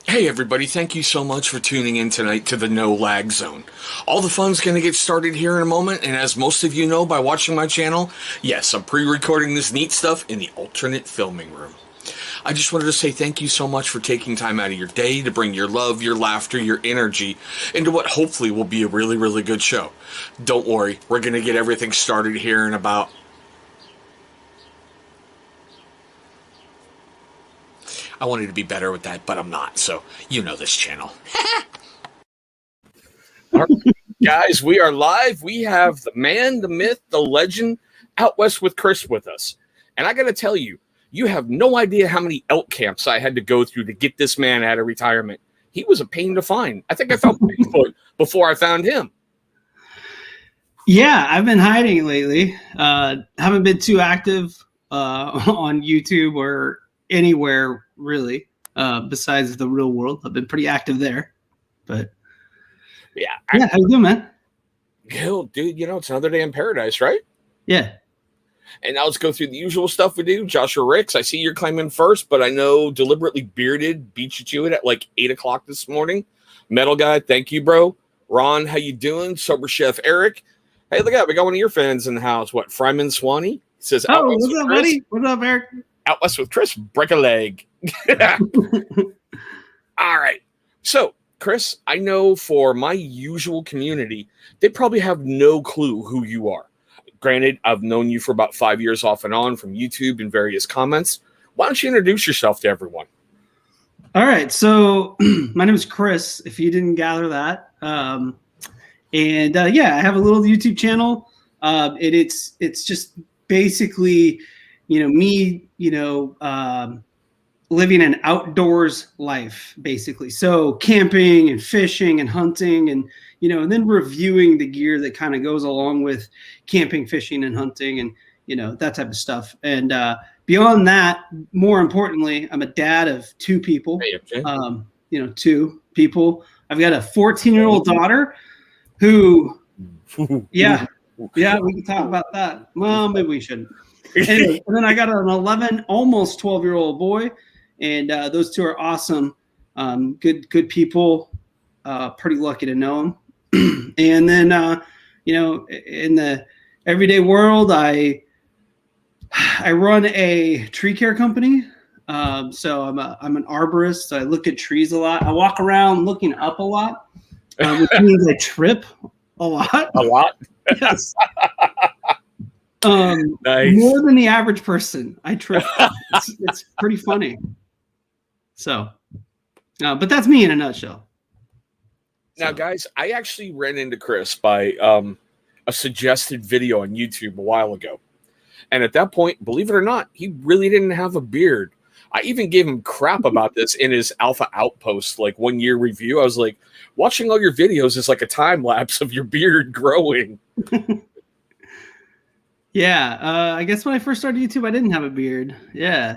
Hey everybody, thank you so much for tuning in tonight to the No Lag Zone. All the fun's going to get started here in a moment, and as most of you know by watching my channel, yes, I'm pre-recording this neat stuff in the alternate filming room. I just wanted to say thank you so much for taking time out of your day to bring your love, your laughter, your energy into what hopefully will be a really, really good show. Don't worry, we're going to get everything started here in about... I wanted to be better with that, but I'm not, so you know this channel. All right, guys, we are live. We have the man, the myth, the legend, Out West with Chris with us. And I got to tell you, you have no idea how many elk camps I had to go through to get this man out of retirement. He was a pain to find. I think I found Bigfoot before I found him. Yeah, I've been hiding lately. Haven't been too active on YouTube or anywhere really besides the real world. I've been pretty active there. But yeah, how you doing, man? Dude, it's another day in paradise, right? Yeah. And now let's go through the usual stuff we do. Joshua Ricks, I see you're claiming first, but I know Deliberately Bearded beat you to it at like 8 o'clock this morning. Metal Guy, thank you, bro. Ron, how you doing? Sober Chef Eric. Hey, look out, we got one of your fans in the house. What, Fryman Swanee? He says, oh, what's up, buddy? What's up, Eric? Out West with Chris, break a leg. All right. So, Chris, I know for my usual community, they probably have no clue who you are. Granted, I've known you for about 5 years off and on from YouTube and various comments. Why don't you introduce yourself to everyone? All right. So my name is Chris, if you didn't gather that. I have a little YouTube channel. It's just basically, me, living an outdoors life, basically. So camping and fishing and hunting and then reviewing the gear that kind of goes along with camping, fishing, and hunting, and that type of stuff. And beyond that, more importantly, I'm a dad of two people. Hey, okay. Two people. I've got a 14-year-old daughter who, yeah, we can talk about that. Well, maybe we shouldn't. Anyway, and then I got an 11, almost 12-year-old boy, and those two are awesome. Good people. Pretty lucky to know them. And then, in the everyday world, I run a tree care company. So I'm an arborist. So I look at trees a lot. I walk around looking up a lot, which means I trip a lot. A lot? Yes. Nice. More than the average person. I trip. It's pretty funny. So, but that's me in a nutshell. Now, guys, I actually ran into Chris by a suggested video on YouTube a while ago. And at that point, believe it or not, he really didn't have a beard. I even gave him crap about this in his Alpha Outpost, like 1 year review. I was like, watching all your videos is like a time lapse of your beard growing. Yeah. I guess when I first started YouTube, I didn't have a beard. Yeah,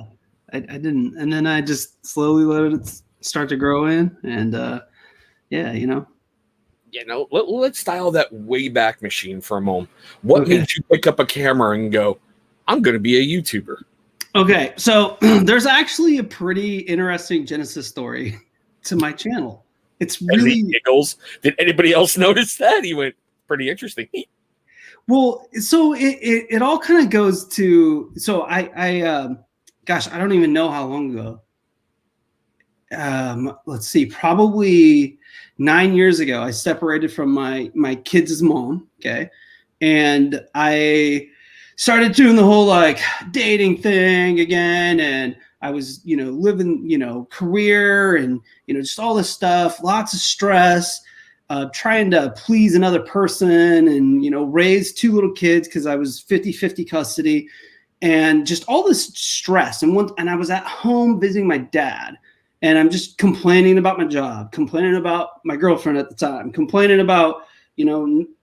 I didn't. And then I just slowly let it start to grow in. And let's dial that way back machine for a moment. What made you pick up a camera and go, I'm going to be a YouTuber? Okay, so there's actually a pretty interesting genesis story to my channel. It's really giggles. Did anybody else notice that? He went, pretty interesting. Well, so it all kind of goes to, so I don't even know how long ago. Let's see, probably 9 years ago, I separated from my kids' mom. Okay. And I started doing the whole like dating thing again. And I was, living, career and, just all this stuff, lots of stress, trying to please another person and, raise two little kids because I was 50-50 custody and just all this stress. And I was at home visiting my dad. And I'm just complaining about my job, complaining about my girlfriend at the time, complaining about,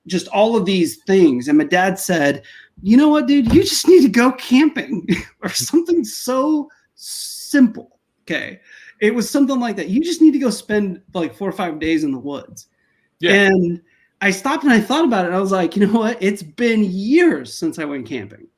just all of these things. And my dad said, you know what, dude, you just need to go camping or something so simple. Okay. It was something like that. You just need to go spend like 4 or 5 days in the woods. Yeah. And I stopped and I thought about it. I was like, you know what? It's been years since I went camping.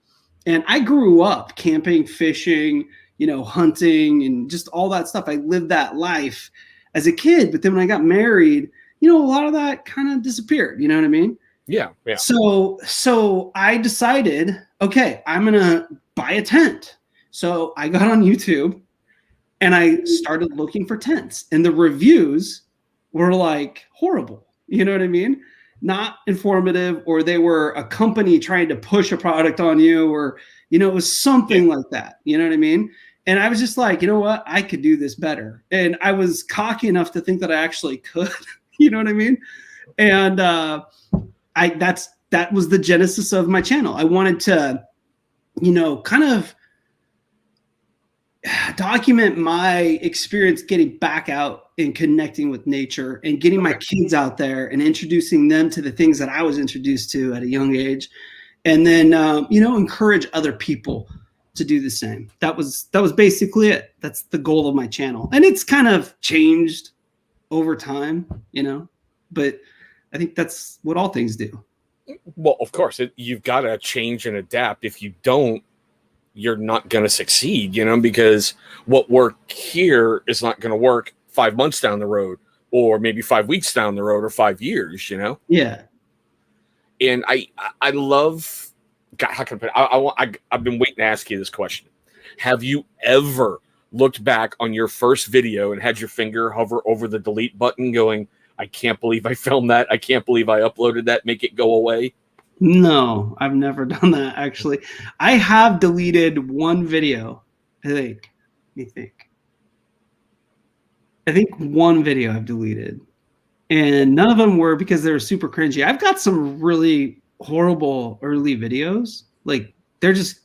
And I grew up camping, fishing, hunting, and just all that stuff. I lived that life as a kid. But then when I got married, you know, a lot of that kind of disappeared. You know what I mean? Yeah. Yeah. So I decided, okay, I'm going to buy a tent. So I got on YouTube and I started looking for tents, and the reviews were like horrible. You know what I mean? Not informative, or they were a company trying to push a product on you, or, you know, it was something like that. You know what I mean? And I was just like, you know what? I could do this better. And I was cocky enough to think that I actually could. You know what I mean? And that was the genesis of my channel. I wanted to, you know, kind of document my experience getting back out and connecting with nature and getting my kids out there and introducing them to the things that I was introduced to at a young age. And then, you know, encourage other people to do the same. That was basically it. That's the goal of my channel. And it's kind of changed over time, you know, but I think that's what all things do. Well, of course, you've got to change and adapt. If you don't, you're not going to succeed, you know, because what worked here is not going to work 5 months down the road, or maybe 5 weeks down the road, or 5 years, you know? Yeah. And I love, God, how can I put it? I've been waiting to ask you this question. Have you ever looked back on your first video and had your finger hover over the delete button going, I can't believe I filmed that. I can't believe I uploaded that. Make it go away. No, I've never done that, actually. I have deleted one video, I think. I think one video I've deleted. And none of them were because they were super cringy. I've got some really horrible early videos. Like, they're just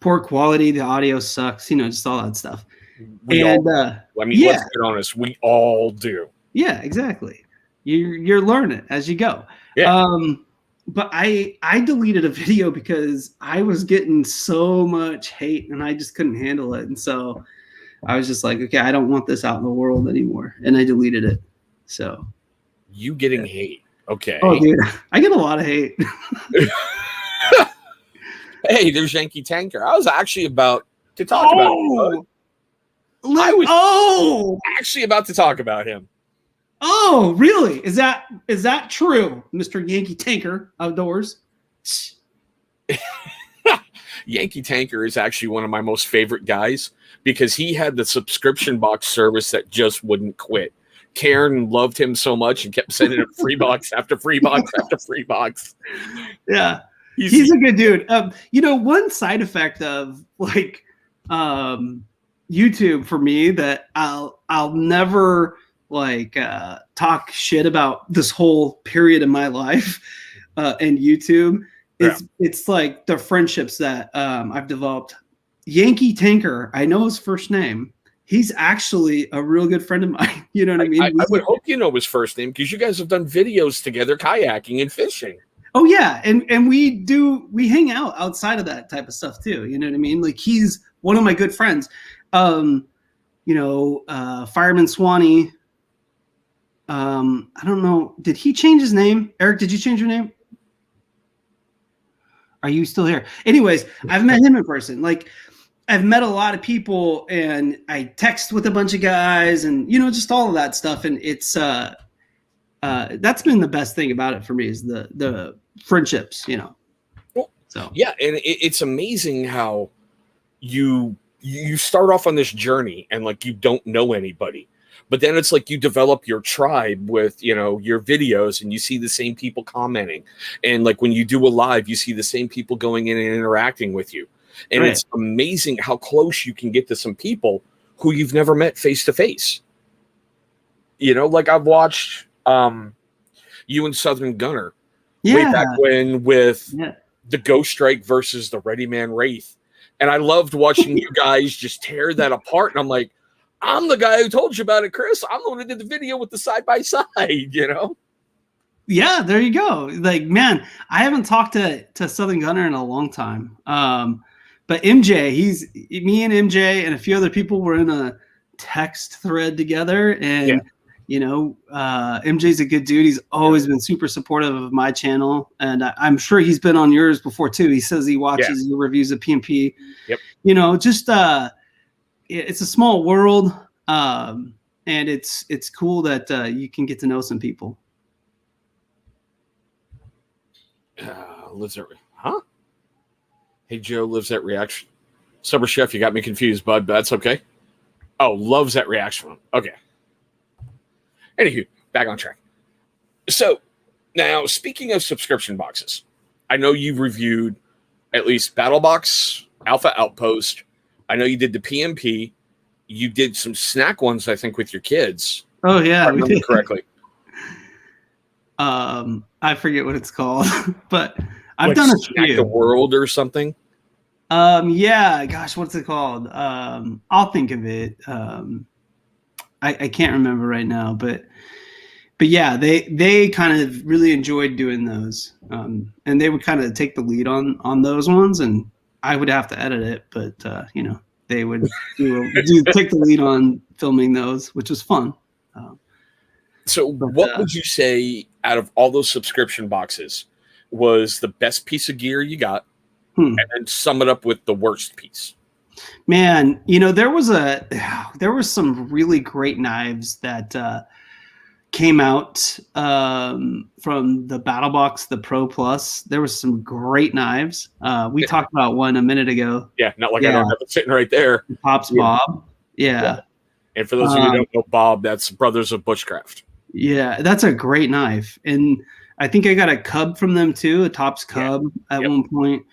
poor quality. The audio sucks, you know, just all that stuff. I mean, let's be honest. We all do. Yeah, exactly. You're learning as you go. Yeah. But I deleted a video because I was getting so much hate and I just couldn't handle it. And so I was just like, okay, I don't want this out in the world anymore. And I deleted it. So you getting hate. Okay. Oh, dude, I get a lot of hate. Hey, there's Yankee Tanker. I was actually about to talk about him. I was actually about to talk about him. Oh, really? Is that true, Mr. Yankee Tanker Outdoors? Yankee Tanker is actually one of my most favorite guys because he had the subscription box service that just wouldn't quit. Karen loved him so much and kept sending him free box after free box after free box. Yeah, he's a good dude. You know, one side effect of like YouTube for me that I'll never like talk shit about this whole period in my life and YouTube. It's like the friendships that I've developed. Yankee Tanker, I know his first name. He's actually a real good friend of mine. You know what I mean? I would hope you know his first name because you guys have done videos together, kayaking and fishing. Oh yeah, and we hang out outside of that type of stuff too. You know what I mean? Like he's one of my good friends. You know, Fireman Swanee. I don't know. Did he change his name? Eric, did you change your name? Are you still here? Anyways, I've met him in person. Like, I've met a lot of people, and I text with a bunch of guys, and you know, just all of that stuff. And it's that's been the best thing about it for me is the friendships. You know. So yeah, and it's amazing how you start off on this journey and like you don't know anybody. But then it's like you develop your tribe with, you know, your videos and you see the same people commenting. And like when you do a live, you see the same people going in and interacting with you. And It's amazing how close you can get to some people who you've never met face to face. You know, like I've watched you and Southern Gunner way back when with the Ghost Strike versus the Ready Man Wraith. And I loved watching you guys just tear that apart. And I'm like, I'm the guy who told you about it, Chris. I'm the one who did the video with the side-by-side, you know? Yeah, there you go. Like, man, I haven't talked to Southern Gunner in a long time. But MJ, me and MJ and a few other people were in a text thread together. And, you know, MJ's a good dude. He's always been super supportive of my channel. And I'm sure he's been on yours before, too. He says he watches your reviews of PMP. Yep. You know, just... it's a small world. and it's cool that you can get to know some people. Lives at Hey Joe lives at Reaction. Summer Chef, you got me confused, bud. But that's okay. Oh, loves at Reaction. Okay. Anywho, back on track. So now, speaking of subscription boxes, I know you've reviewed at least BattleBox, Alpha Outpost. I know you did the PMP. You did some snack ones, I think, with your kids. Oh yeah, if I remember correctly. I forget what it's called, but I've like done a Snack few. the World or something. Yeah, gosh, what's it called? I'll think of it. I can't remember right now, but yeah, they kind of really enjoyed doing those, and they would kind of take the lead on those ones, and I would have to edit it, but they would take the lead on filming those, which was fun. What would you say out of all those subscription boxes was the best piece of gear you got, and then sum it up with the worst piece? Man, there was some really great knives that came out from the BattleBox, the Pro Plus. There was some great knives. We talked about one a minute ago. Yeah, not like I don't have it sitting right there. Pops Bob. Yeah. And for those of you who don't know Bob, that's Brothers of Bushcraft. Yeah, that's a great knife. And I think I got a cub from them too, a Tops cub at one point.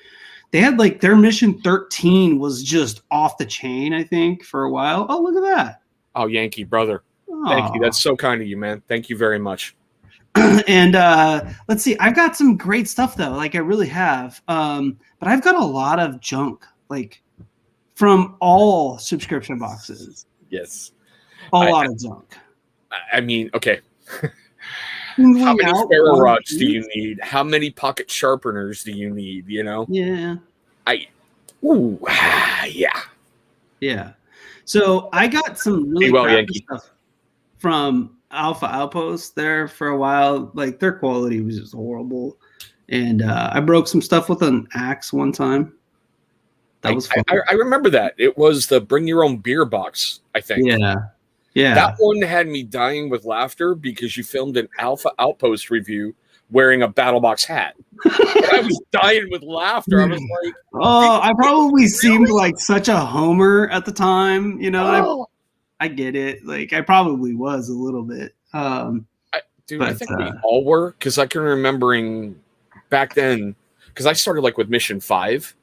They had their Mission 13 was just off the chain, I think, for a while. Oh, look at that. Oh, Yankee brother. Aww. Thank you. That's so kind of you, man. Thank you very much. And let's see. I've got some great stuff though. I really have. But I've got a lot of junk, from all subscription boxes. Yes. A lot of junk. I mean, okay. How many ferro rods do you need? How many pocket sharpeners do you need? Yeah. Yeah. So I got some really crappy stuff from Alpha Outpost there for a while. Their quality was just horrible, and I broke some stuff with an axe one time. That was fun. I remember that. It was the bring your own beer box, I think. Yeah. That one had me dying with laughter because you filmed an Alpha Outpost review wearing a BattleBox hat. I was dying with laughter. I was like, oh, I probably seemed like such a homer at the time. I get it. I probably was a little bit. I think we all were, because I can remembering back then, because I started with Mission 5.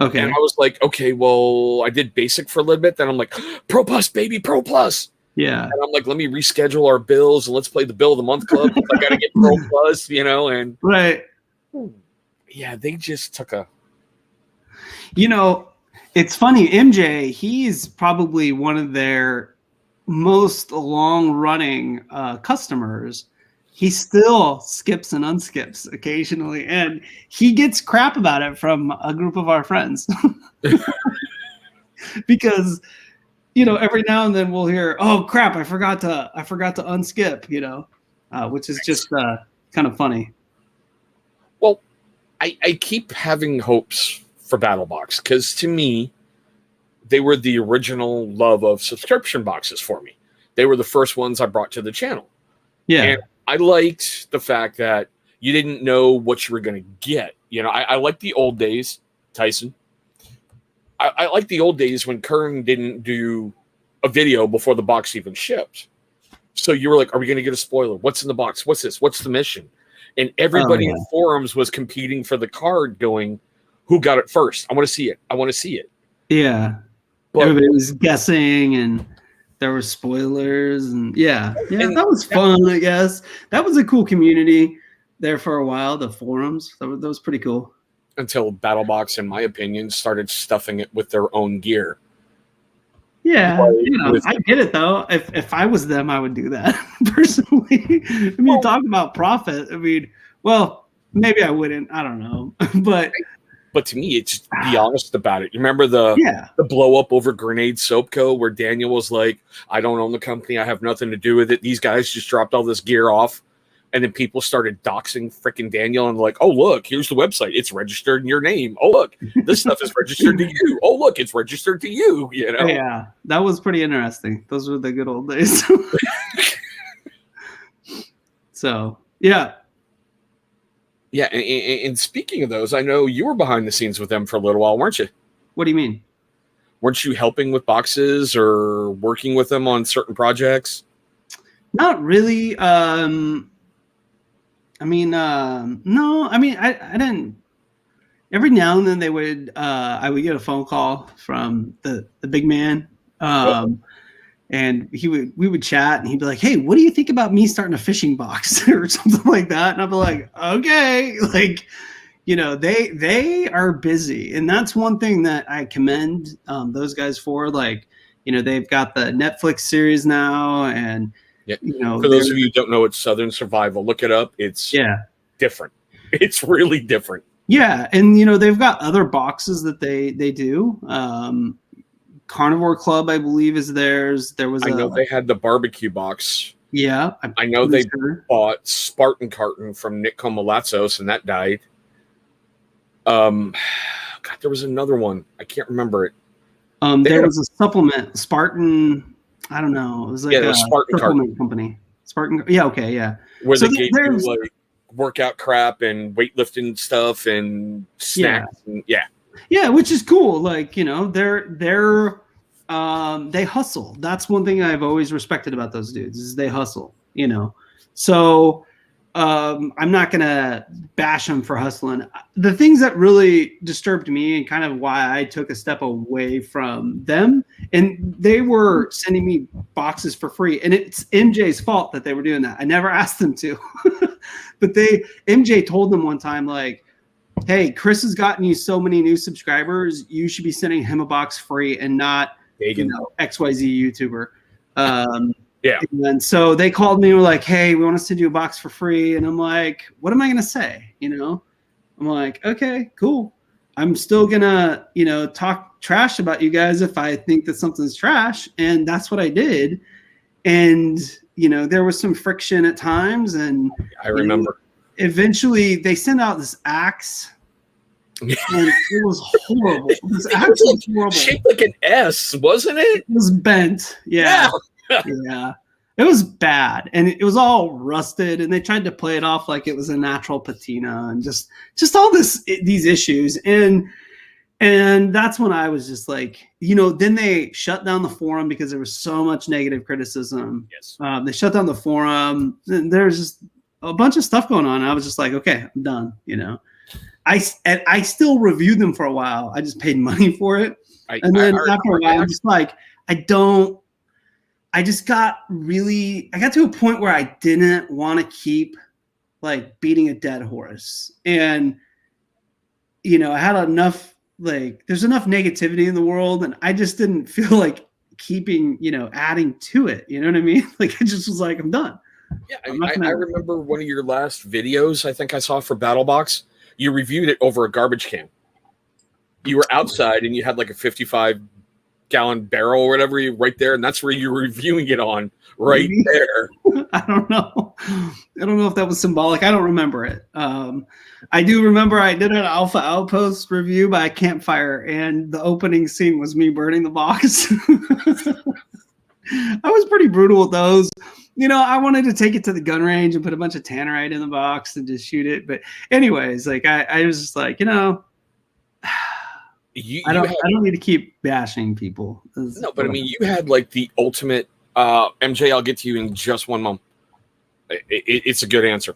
Okay. And I was like, okay, well, I did basic for a little bit. Then I'm like, Pro Plus, baby, Pro Plus. Yeah. And I'm like, let me reschedule our bills and let's play the Bill of the Month Club. I got to get Pro Plus, and right. Yeah, they just took a. It's funny. MJ, he's probably one of their most long-running customers. He still skips and unskips occasionally, and he gets crap about it from a group of our friends. Because, every now and then we'll hear, "Oh crap, I forgot to unskip," which is just kind of funny. Well, I keep having hopes for BattleBox, because to me, they were the original love of subscription boxes for me. They were the first ones I brought to the channel. Yeah. And I liked the fact that you didn't know what you were going to get. I like the old days, Tyson. I like the old days when Kern didn't do a video before the box even shipped. So you were like, are we going to get a spoiler? What's in the box? What's this? What's the mission? And everybody in forums was competing for the card going, who got it first? I want to see it. I want to see it. Yeah. But everybody was guessing, and there were spoilers, and that was fun, I guess. That was a cool community there for a while, the forums. That was pretty cool. Until BattleBox, in my opinion, started stuffing it with their own gear. Yeah, I get it, though. If I was them, I would do that, personally. Talk about profit. Well, maybe I wouldn't. I don't know. But to me, it's be honest about it. You remember the blow up over Grenade Soap Co., where Daniel was like, I don't own the company. I have nothing to do with it. These guys just dropped all this gear off. And then people started doxing freaking Daniel and like, oh, look, here's the website. It's registered in your name. Oh, look, this stuff is registered to you. Oh, look, it's registered to you. You know? Yeah, that was pretty interesting. Those were the good old days. So, yeah. Yeah. And speaking of those, I know you were behind the scenes with them for a little while, weren't you? What do you mean? Weren't you helping with boxes or working with them on certain projects? Not really. No. I mean, I didn't. Every now and then I would get a phone call from the big man, and we would chat, and he'd be like, "Hey, what do you think about me starting a fishing box or something like that?" And I'd be like, "Okay," like, you know, they are busy, and that's one thing that I commend those guys for. Like, you know, they've got the Netflix series now, and yeah. You know, for those of you who don't know, it's Southern Survival. Look it up. It's different. It's really different. Yeah, and you know, they've got other boxes that they do. Carnivore Club, I believe, is theirs. I know they had the barbecue box. Yeah, I know they bought Spartan Carton from Nick Comalatzos, and that died. God, there was another one. I can't remember it. There was a supplement, Spartan. I don't know. It was like a Spartan supplement company. Spartan. Yeah. Okay. Yeah. Where they gave you like workout crap and weightlifting stuff and snacks. Yeah, which is cool. Like, you know, they hustle. That's one thing I've always respected about those dudes is they hustle, you know. So I'm not gonna bash them for hustling. The things that really disturbed me and kind of why I took a step away from them, and they were sending me boxes for free, and it's MJ's fault that they were doing that. I never asked them to, but MJ told them one time, like, "Hey, Chris has gotten you so many new subscribers. You should be sending him a box free and not, you know, XYZ YouTuber." Yeah. And so they called me and were like, "Hey, we want to send you a box for free." And I'm like, what am I going to say? You know, I'm like, okay, cool. I'm still going to, you know, talk trash about you guys if I think that something's trash. And that's what I did. And, you know, there was some friction at times. And I remember. Eventually they sent out this axe. And it was horrible. This axe was horrible. Shaped like an S, wasn't it? It was bent. Yeah. Yeah, it was bad, and it was all rusted, and they tried to play it off like it was a natural patina, and just all these issues, and that's when I was just like, you know, then they shut down the forum because there was so much negative criticism. Yes, they shut down the forum, and there's just a bunch of stuff going on. And I was just like, okay, I'm done. You know, I still reviewed them for a while. I just paid money for it, and then after a while, I'm just like, I got to a point where I didn't want to keep like beating a dead horse. And, you know, I had enough, like, there's enough negativity in the world, and I just didn't feel like keeping, you know, adding to it. You know what I mean? Like, I just was like, I'm done. Yeah. I remember one of your last videos I think I saw for BattleBox. You reviewed it over a garbage can. You were outside and you had like a 55-gallon barrel or whatever right there, and that's where you're reviewing it on right there. I don't know if that was symbolic. I don't remember it. I do remember I did an Alpha Outpost review by a campfire, and the opening scene was me burning the box. I was pretty brutal with those. You know, I wanted to take it to the gun range and put a bunch of tannerite in the box and just shoot it. But anyways, like I was just like, you know, I don't need to keep bashing people. No, but I mean, you had like the ultimate MJ. I'll get to you in just one moment. It's a good answer.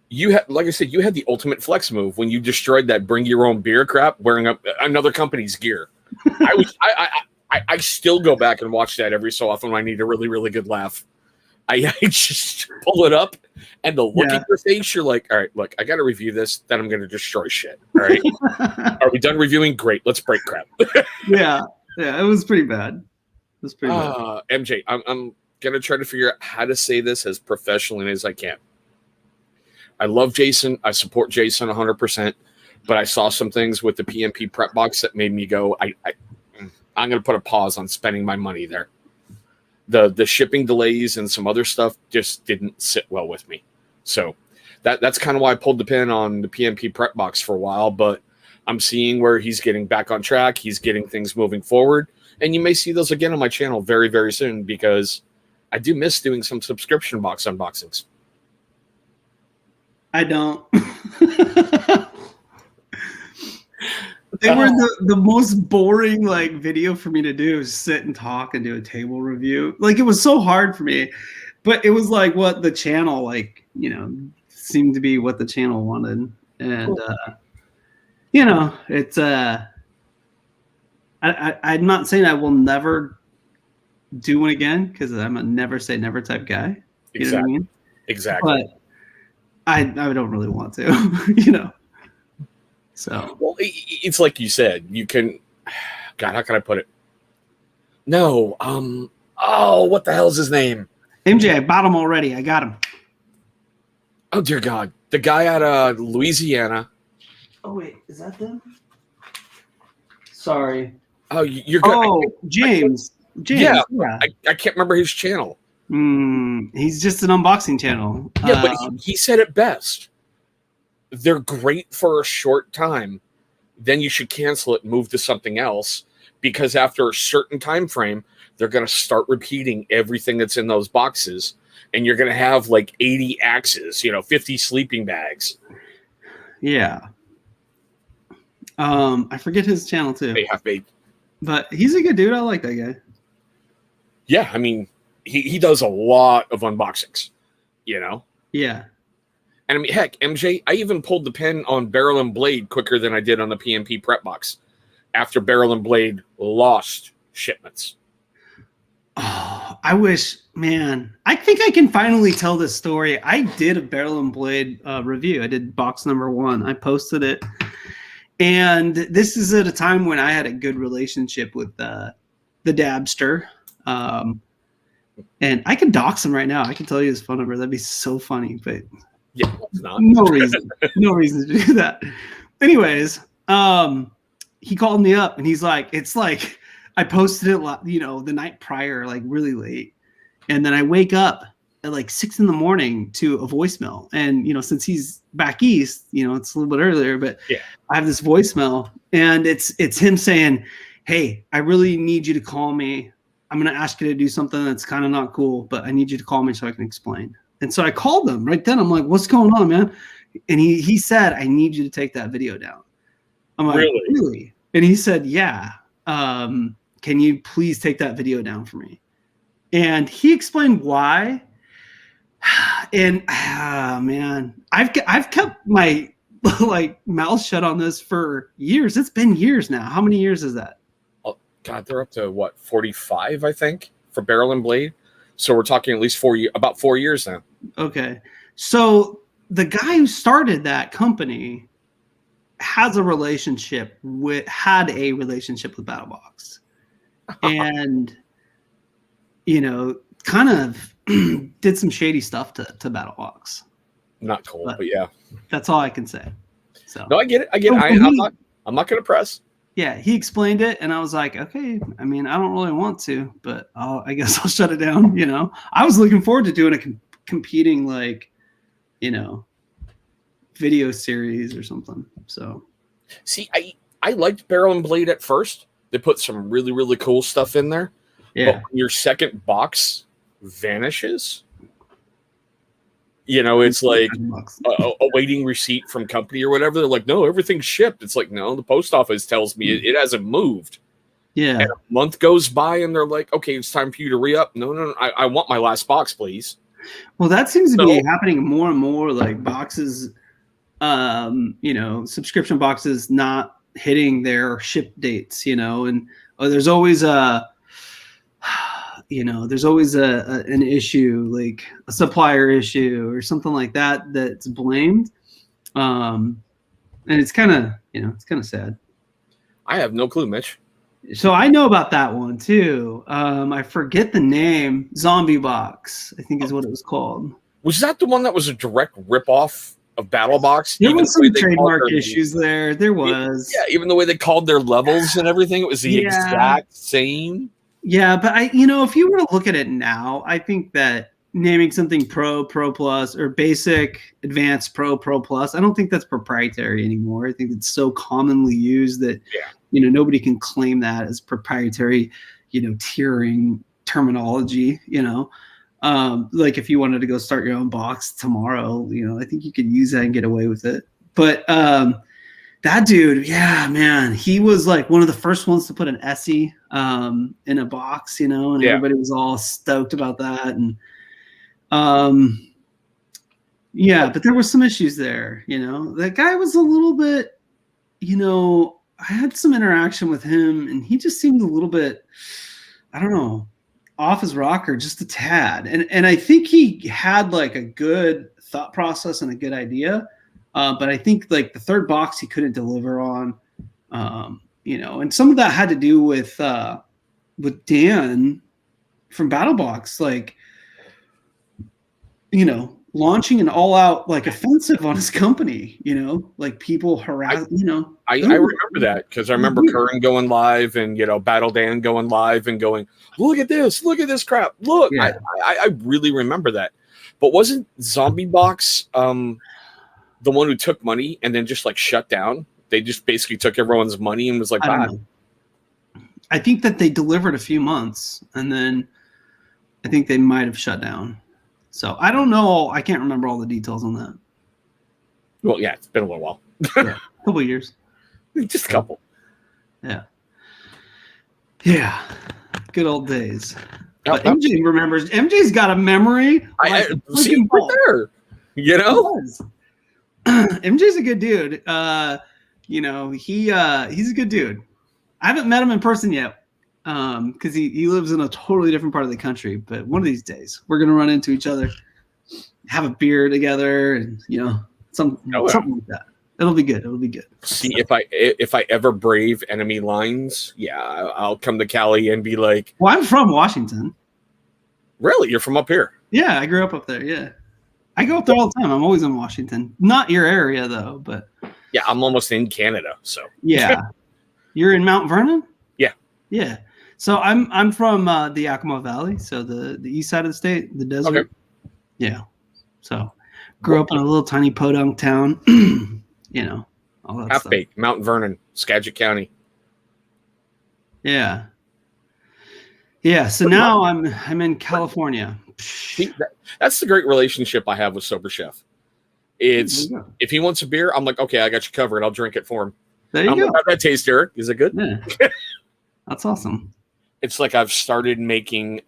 You had, like I said, you had the ultimate flex move when you destroyed that bring your own beer crap wearing another company's gear. I still go back and watch that every so often when I need a really, really good laugh. I just pull it up, and the look at your face, you're like, all right, look, I got to review this, then I'm going to destroy shit. All right. Are we done reviewing? Great. Let's break crap. Yeah, it was pretty bad. It was pretty bad. MJ, I'm going to try to figure out how to say this as professionally as I can. I love Jason. I support Jason 100%, but I saw some things with the PMP prep box that made me go, I'm going to put a pause on spending my money there. The shipping delays and some other stuff just didn't sit well with me. So that's kind of why I pulled the pin on the PMP prep box for a while, but I'm seeing where he's getting back on track. He's getting things moving forward. And you may see those again on my channel very, very soon because I do miss doing some subscription box unboxings. I don't. They were the most boring like video for me to do, sit and talk and do a table review. Like it was so hard for me, but it was like what the channel like, you know, seemed to be what the channel wanted. And you know, it's I'm not saying I will never do one again because I'm a never say never type guy. You know what I mean? Exactly. But I don't really want to, you know. So well, it's like you said, you can. God, how can I put it? No, oh, what the hell's his name? MJ, I bought him already. I got him. Oh dear God, the guy out of Louisiana. Oh wait, is that them? Sorry. Oh, you're good. Oh, James. Yeah. I can't remember his channel. He's just an unboxing channel. Yeah, but he said it best. They're great for a short time. Then you should cancel it and move to something else because after a certain time frame, they're going to start repeating everything that's in those boxes. And you're going to have like 80 axes, 50 sleeping bags. Yeah. I forget his channel too. Half-baked. But he's a good dude. I like that guy. Yeah, I mean, he does a lot of unboxings, Yeah. And I mean, heck, MJ, I even pulled the pin on Barrel and Blade quicker than I did on the PMP prep box after Barrel and Blade lost shipments. Oh, I wish, man. I think I can finally tell this story. I did a Barrel and Blade review. I did box number 1. I posted it. And this is at a time when I had a good relationship with the Dabster. And I could dox him right now. I can tell you his phone number. That'd be so funny, but yeah, it's not. no reason to do that. Anyways, he called me up and he's like, it's like I posted it, the night prior, like really late. And then I wake up at like 6 a.m. to a voicemail. And, since he's back east, it's a little bit earlier, but yeah. I have this voicemail and it's him saying, hey, I really need you to call me. I'm going to ask you to do something that's kind of not cool, but I need you to call me so I can explain. And so I called him right then. I'm like, what's going on, man? And he said, I need you to take that video down. I'm like, really? And he said, yeah. Can you please take that video down for me? And he explained why. And man, I've kept my mouth shut on this for years. It's been years now. How many years is that? God, they're up to what, 45, I think, for Barrel and Blade. So we're talking at least about 4 years now. Okay. So the guy who started that company had a relationship with BattleBox. And, kind of did some shady stuff to BattleBox. Not cool, but yeah. That's all I can say. So no, I get it. I'm not going to press. Yeah, he explained it, and I was like, okay. I mean, I don't really want to, but I guess I'll shut it down. I was looking forward to doing a competing video series or something. So, see, I liked Barrel and Blade at first. They put some really, really cool stuff in there. Yeah. But when your second box vanishes, it's like awaiting receipt from company or whatever. They're like, no, everything's shipped. It's like, no, the post office tells me it hasn't moved. Yeah. And a month goes by and they're like, okay, it's time for you to re-up. No, I want my last box, please. Well, that seems to be happening more and more, like boxes, subscription boxes not hitting their ship dates, and there's always an issue, like a supplier issue or something like that that's blamed. And it's kind of sad. I have no clue, Mitch. So I know about that one too. I forget the name. Zombie Box, I think is what it was called. Was that the one that was a direct ripoff of BattleBox? There was some trademark issues there. There was. Yeah, even the way they called their levels and everything, it was the exact same. Yeah, but if you were to look at it now, I think that naming something Pro Plus, or Basic, Advanced, Pro Plus. I don't think that's proprietary anymore. I think it's so commonly used that nobody can claim that as proprietary, tiering terminology. Like if you wanted to go start your own box tomorrow, I think you could use that and get away with it. But that dude, yeah, man, he was like one of the first ones to put an Essie in a box, and everybody was all stoked about that. And but there were some issues there. That guy was a little bit, I had some interaction with him, and he just seemed a little bit, I don't know, off his rocker just a tad. And I think he had like a good thought process and a good idea. But I think like the third box he couldn't deliver on, and some of that had to do with Dan from BattleBox, like, launching an all-out like offensive on his company, like people harass, I remember that because I remember Curran going live and Battle Dan going live and going, look at this crap, look. Yeah. I really remember that. But wasn't Zombie Box the one who took money and then just like shut down? They just basically took everyone's money and was like, bye. I think that they delivered a few months and then I think they might have shut down. So I don't know. I can't remember all the details on that. Well, yeah, it's been a little while. A couple of years. Just a couple. Yeah. Yeah. Good old days. But MJ remembers. MJ's got a memory. I see him right there. MJ's a good dude. He's a good dude. I haven't met him in person yet. Because he lives in a totally different part of the country. But one of these days, we're gonna run into each other, have a beer together, and something like that. It'll be good. See, if I ever brave enemy lines, I'll come to Cali and be like, well, I'm from Washington. Really, you're from up here? Yeah, I grew up there. Yeah, I go up there all the time. I'm always in Washington. Not your area though, but yeah, I'm almost in Canada. So yeah, you're in Mount Vernon. Yeah. So I'm from the Yakima Valley, so the east side of the state, the desert. Okay. Yeah. So grew up in a little tiny podunk town, all that stuff. Half-Baked, Mount Vernon, Skagit County. Yeah. Yeah. So now I'm in California. That's the great relationship I have with Sober Chef. It's if he wants a beer, I'm like, okay, I got you covered. I'll drink it for him. There you go. How that taste, Eric? Is it good? Yeah. That's awesome. It's like I've started making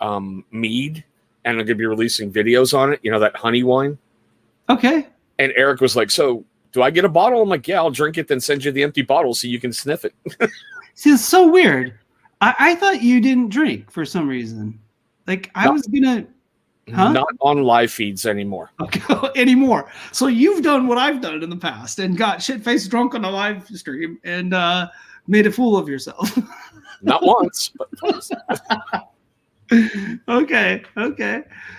mead, and I'm going to be releasing videos on it. That honey wine. Okay. And Eric was like, so do I get a bottle? I'm like, yeah, I'll drink it, then send you the empty bottle so you can sniff it. See, it's so weird. I thought you didn't drink for some reason. Like I was going to... Huh? Not on live feeds anymore. Okay, anymore. So you've done what I've done in the past and got shit-faced drunk on a live stream and made a fool of yourself. Not once, but twice. Okay.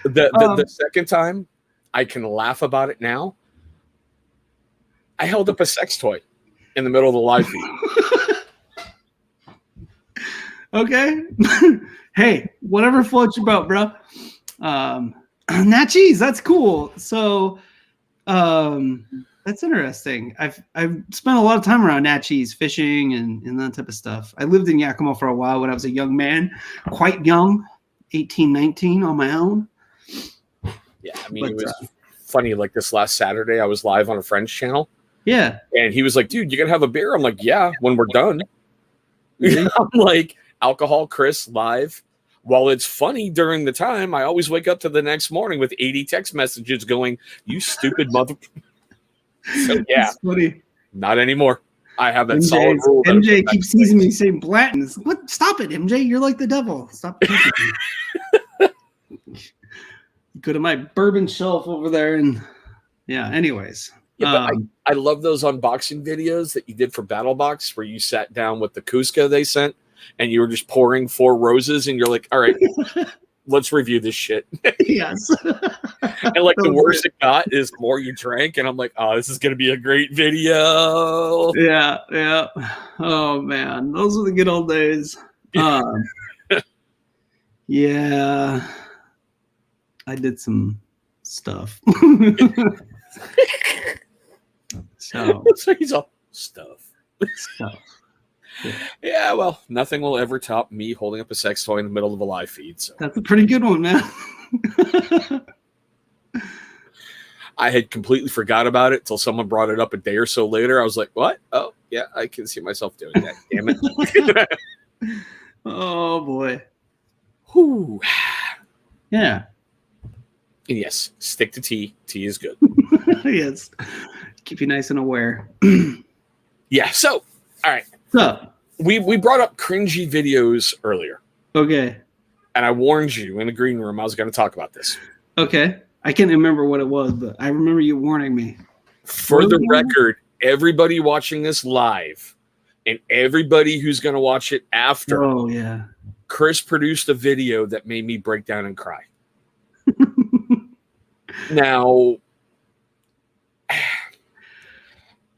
The second time, I can laugh about it now. I held up a sex toy in the middle of the live feed. Okay. Hey, whatever floats your boat, bro. Nat cheese, that's cool. So that's interesting. I've spent a lot of time around Nat cheese, fishing and that type of stuff. I lived in Yakima for a while when I was a young man, quite young, 18, 19 on my own. Yeah, I mean, it was funny. Like this last Saturday, I was live on a friend's channel. Yeah. And he was like, dude, you gonna have a beer? I'm like, yeah, when we're done. I'm like, alcohol, Chris, live. While it's funny during the time, I always wake up to the next morning with 80 text messages going, you stupid mother. So yeah, not anymore. I have that solid rule. MJ keeps teasing me saying Blanton. What? Stop it, MJ. You're like the devil. Stop. Go to my bourbon shelf over there and anyways. Yeah, but I love those unboxing videos that you did for BattleBox where you sat down with the Cusco they sent and you were just pouring 4 roses and you're like, all right, let's review this shit. Yes. And like the worse it got is the more you drank. And I'm like, oh, this is going to be a great video. Yeah. Oh, man. Those were the good old days. Yeah. I did some stuff. So He's all stuff. stuff. Yeah, well, nothing will ever top me holding up a sex toy in the middle of a live feed. So That's a pretty good one, man. I had completely forgot about it until someone brought it up a day or so later. I was like, what? Oh, yeah, I can see myself doing that. Damn it. Oh, boy. Whew. Yeah. And yes, stick to tea. Tea is good. Yes. Keep you nice and aware. Yeah, so, all right. So, we brought up cringy videos earlier. okay. And I warned you in the green room I was going to talk about this. Okay. I can't remember what it was, but I remember you warning me. For the record, everybody watching this live and everybody who's going to watch it after, Oh, yeah. Chris produced a video that made me break down and cry. Now,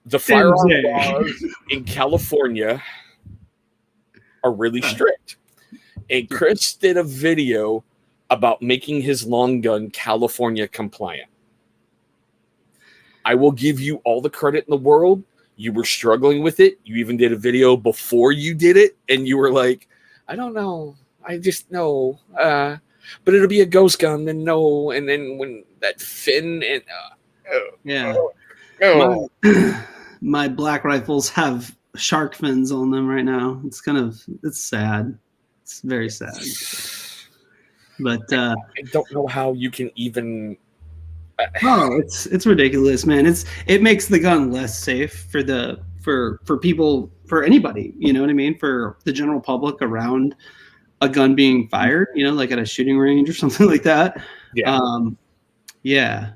the firearm laws in California are really strict. And Chris did a video about making his long gun California compliant. I will give you all the credit in the world. You were struggling with it. You even did a video before you did it. And you were like, I don't know. I just know. But it'll be a ghost gun. Then no. And then when that fin and... yeah. My black rifles have shark fins on them right now. It's sad. It's very sad. But I don't know how you can even... it's ridiculous, man. It makes the gun less safe for people, for anybody, you know what I mean? For the general public around a gun being fired, you know, like at a shooting range or something like that. Yeah.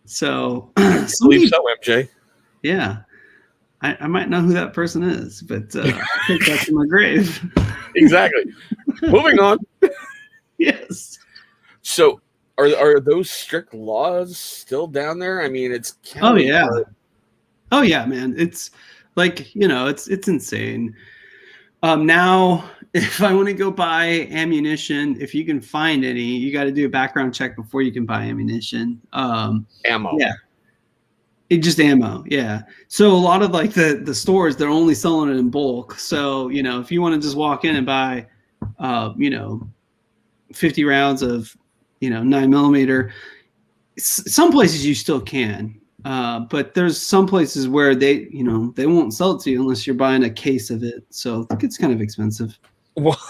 So I believe so, MJ. Yeah. I might know who that person is, but I think that's in my grave. Exactly. Moving on. Yes. So are those strict laws still down there? I mean, it's oh yeah, man. It's like, you know, it's insane. Now, if I want to go buy ammunition, if you can find any, you got to do a background check before you can buy ammunition. Ammo. Yeah. Just ammo, yeah. So a lot of like the stores, they're only selling it in bulk. So, you know, if you want to just walk in and buy, 50 rounds of, 9mm, some places you still can. But there's some places where they won't sell it to you unless you're buying a case of it. So it gets kind of expensive. Well,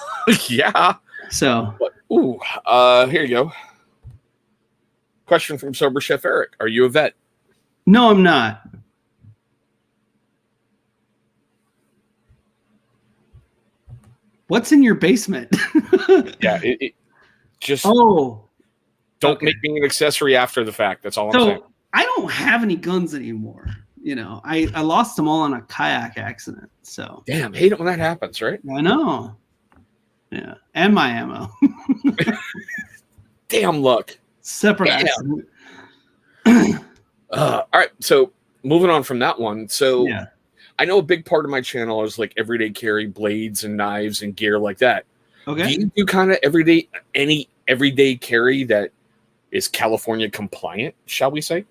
yeah. So, here you go. Question from Sober Chef Eric. Are you a vet? No, I'm not. What's in your basement? Yeah, just don't make me an accessory after the fact. That's all I'm saying. I don't have any guns anymore. You know, I lost them all on a kayak accident. So damn, hate it when that happens, right? I know. Yeah, and my ammo. Damn luck. Separate accident. All right, so moving on from that one. So yeah. I know a big part of my channel is like everyday carry, blades and knives and gear like that. Okay. Do you do kind of any everyday carry that is California compliant, shall we say?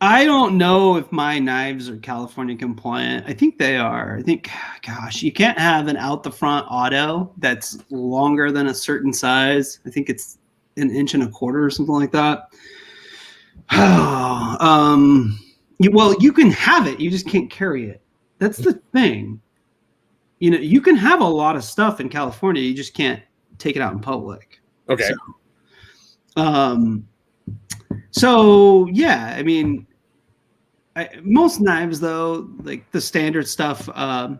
I don't know if my knives are California compliant. I think they are. I think, gosh, you can't have an out the front auto that's longer than a certain size. I think it's 1.25 inches or something like that. Well, you can have it. You just can't carry it. That's the thing. You know, you can have a lot of stuff in California. You just can't take it out in public. Okay. So yeah, I mean, most knives though, like the standard stuff, they're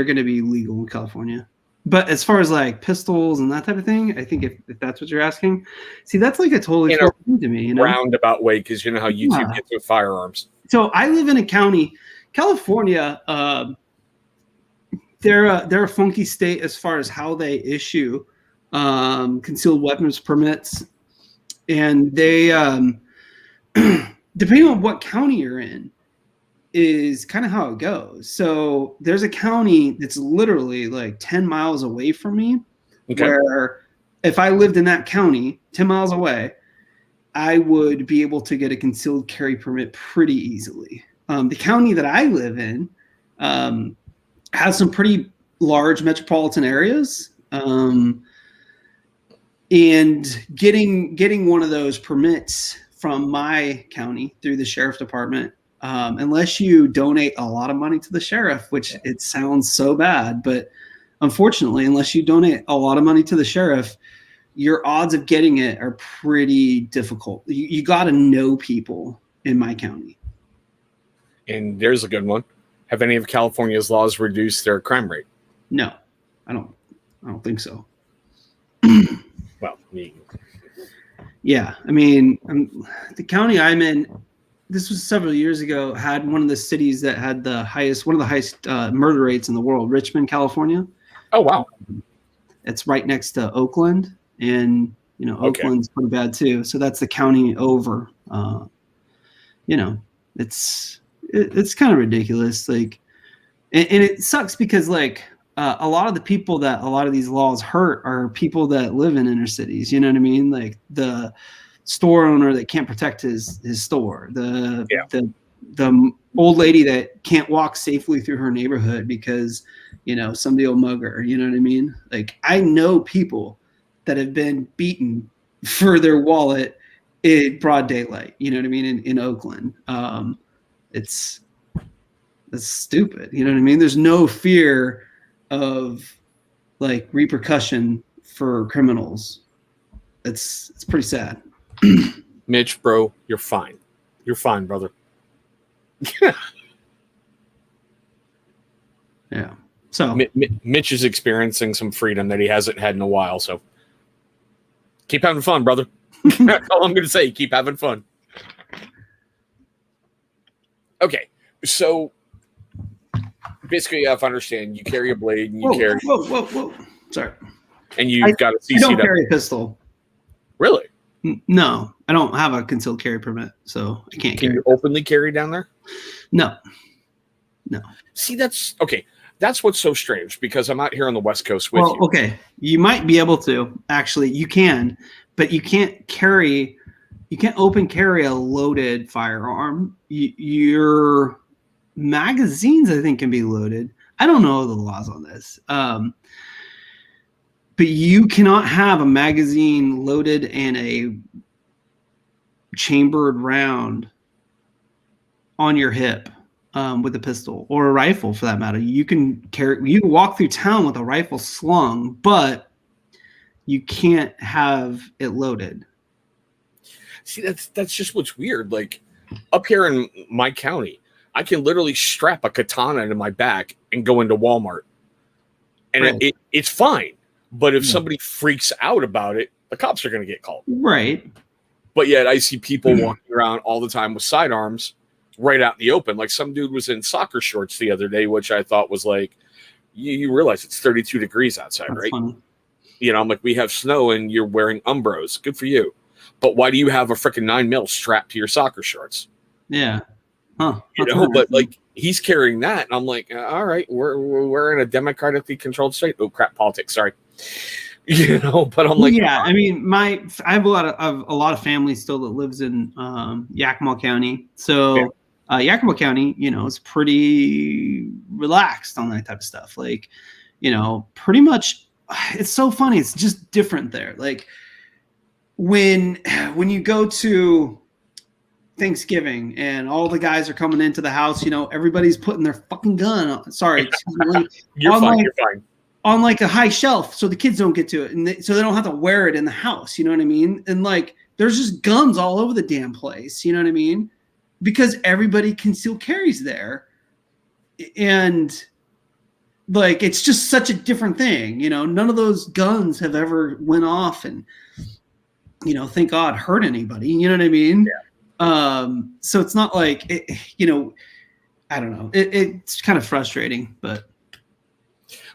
going to be legal in California. But as far as like pistols and that type of thing, I think if that's what you're asking, see, that's like a totally foreign thing to me, you know, roundabout way, because you know how YouTube gets with firearms. So I live in a county, California. They're a funky state as far as how they issue concealed weapons permits, and they depending on what county you're in is kind of how it goes. So there's a county that's literally like 10 miles away from me, where if I lived in that county 10 miles away, I would be able to get a concealed carry permit pretty easily. The county that I live in has some pretty large metropolitan areas. And getting one of those permits from my county through the sheriff department, unless you donate a lot of money to the sheriff, which it sounds so bad, but unfortunately, unless you donate a lot of money to the sheriff, your odds of getting it are pretty difficult. You got to know people in my county. And there's a good one. Have any of California's laws reduced their crime rate? No, I don't think so. Well, yeah, I mean, the county I'm in, this was several years ago, had one of the cities that had one of the highest murder rates in the world, Richmond, California. Oh, wow. It's right next to Oakland, and Oakland's pretty bad too. So that's the county over. It's kind of ridiculous. Like, and it sucks because like a lot of the people that a lot of these laws hurt are people that live in inner cities. You know what I mean? Like the store owner that can't protect his store, the old lady that can't walk safely through her neighborhood because somebody will mug her. You know what I mean? Like, I know people that have been beaten for their wallet in broad daylight. You know what I mean? In Oakland, that's stupid. You know what I mean? There's no fear of like repercussion for criminals. It's pretty sad. Mitch, bro, you're fine. You're fine, brother. Yeah. So Mitch is experiencing some freedom that he hasn't had in a while. So keep having fun, brother. That's all I'm going to say. Keep having fun. Okay. So basically, you have to understand, you carry a blade and you carry. Whoa. Sorry. And you've got a CCW. I don't carry a pistol. Really? No, I don't have a concealed carry permit, so I can't carry. Can you openly carry down there? No. See, that's okay. That's what's so strange because I'm out here on the West Coast with you. Okay. You might be able to. Actually, you can, but you can't open carry a loaded firearm. Your magazines, I think, can be loaded. I don't know the laws on this. But you cannot have a magazine loaded and a chambered round on your hip with a pistol or a rifle, for that matter. You can walk through town with a rifle slung, but you can't have it loaded. See, that's just what's weird. Like up here in my county, I can literally strap a katana to my back and go into Walmart, and right. It's fine. But if somebody freaks out about it, the cops are going to get called. Right. But yet I see people walking around all the time with sidearms right out in the open. Like some dude was in soccer shorts the other day, which I thought was like, you realize it's 32 degrees outside, That's right? Funny. I'm like, we have snow and you're wearing Umbros. Good for you. But why do you have a freaking 9mm strapped to your soccer shorts? Yeah. Huh. But like he's carrying that. And I'm like, all right, we're in a democratically controlled state. Oh, crap, politics. Sorry. But I'm like, yeah, I mean, I have a lot of family still that lives in Yakima County. So Yakima County, is pretty relaxed on that type of stuff. Like, pretty much, it's so funny. It's just different there. Like when you go to Thanksgiving and all the guys are coming into the house, everybody's putting their fucking gun on. Sorry, you're fine. On like a high shelf, so the kids don't get to it, and so they don't have to wear it in the house. You know what I mean? And like, there's just guns all over the damn place. You know what I mean? Because everybody concealed carries there, and like, it's just such a different thing. None of those guns have ever went off, and thank God, hurt anybody. You know what I mean? Yeah. So it's not like it, I don't know. It's kind of frustrating, but.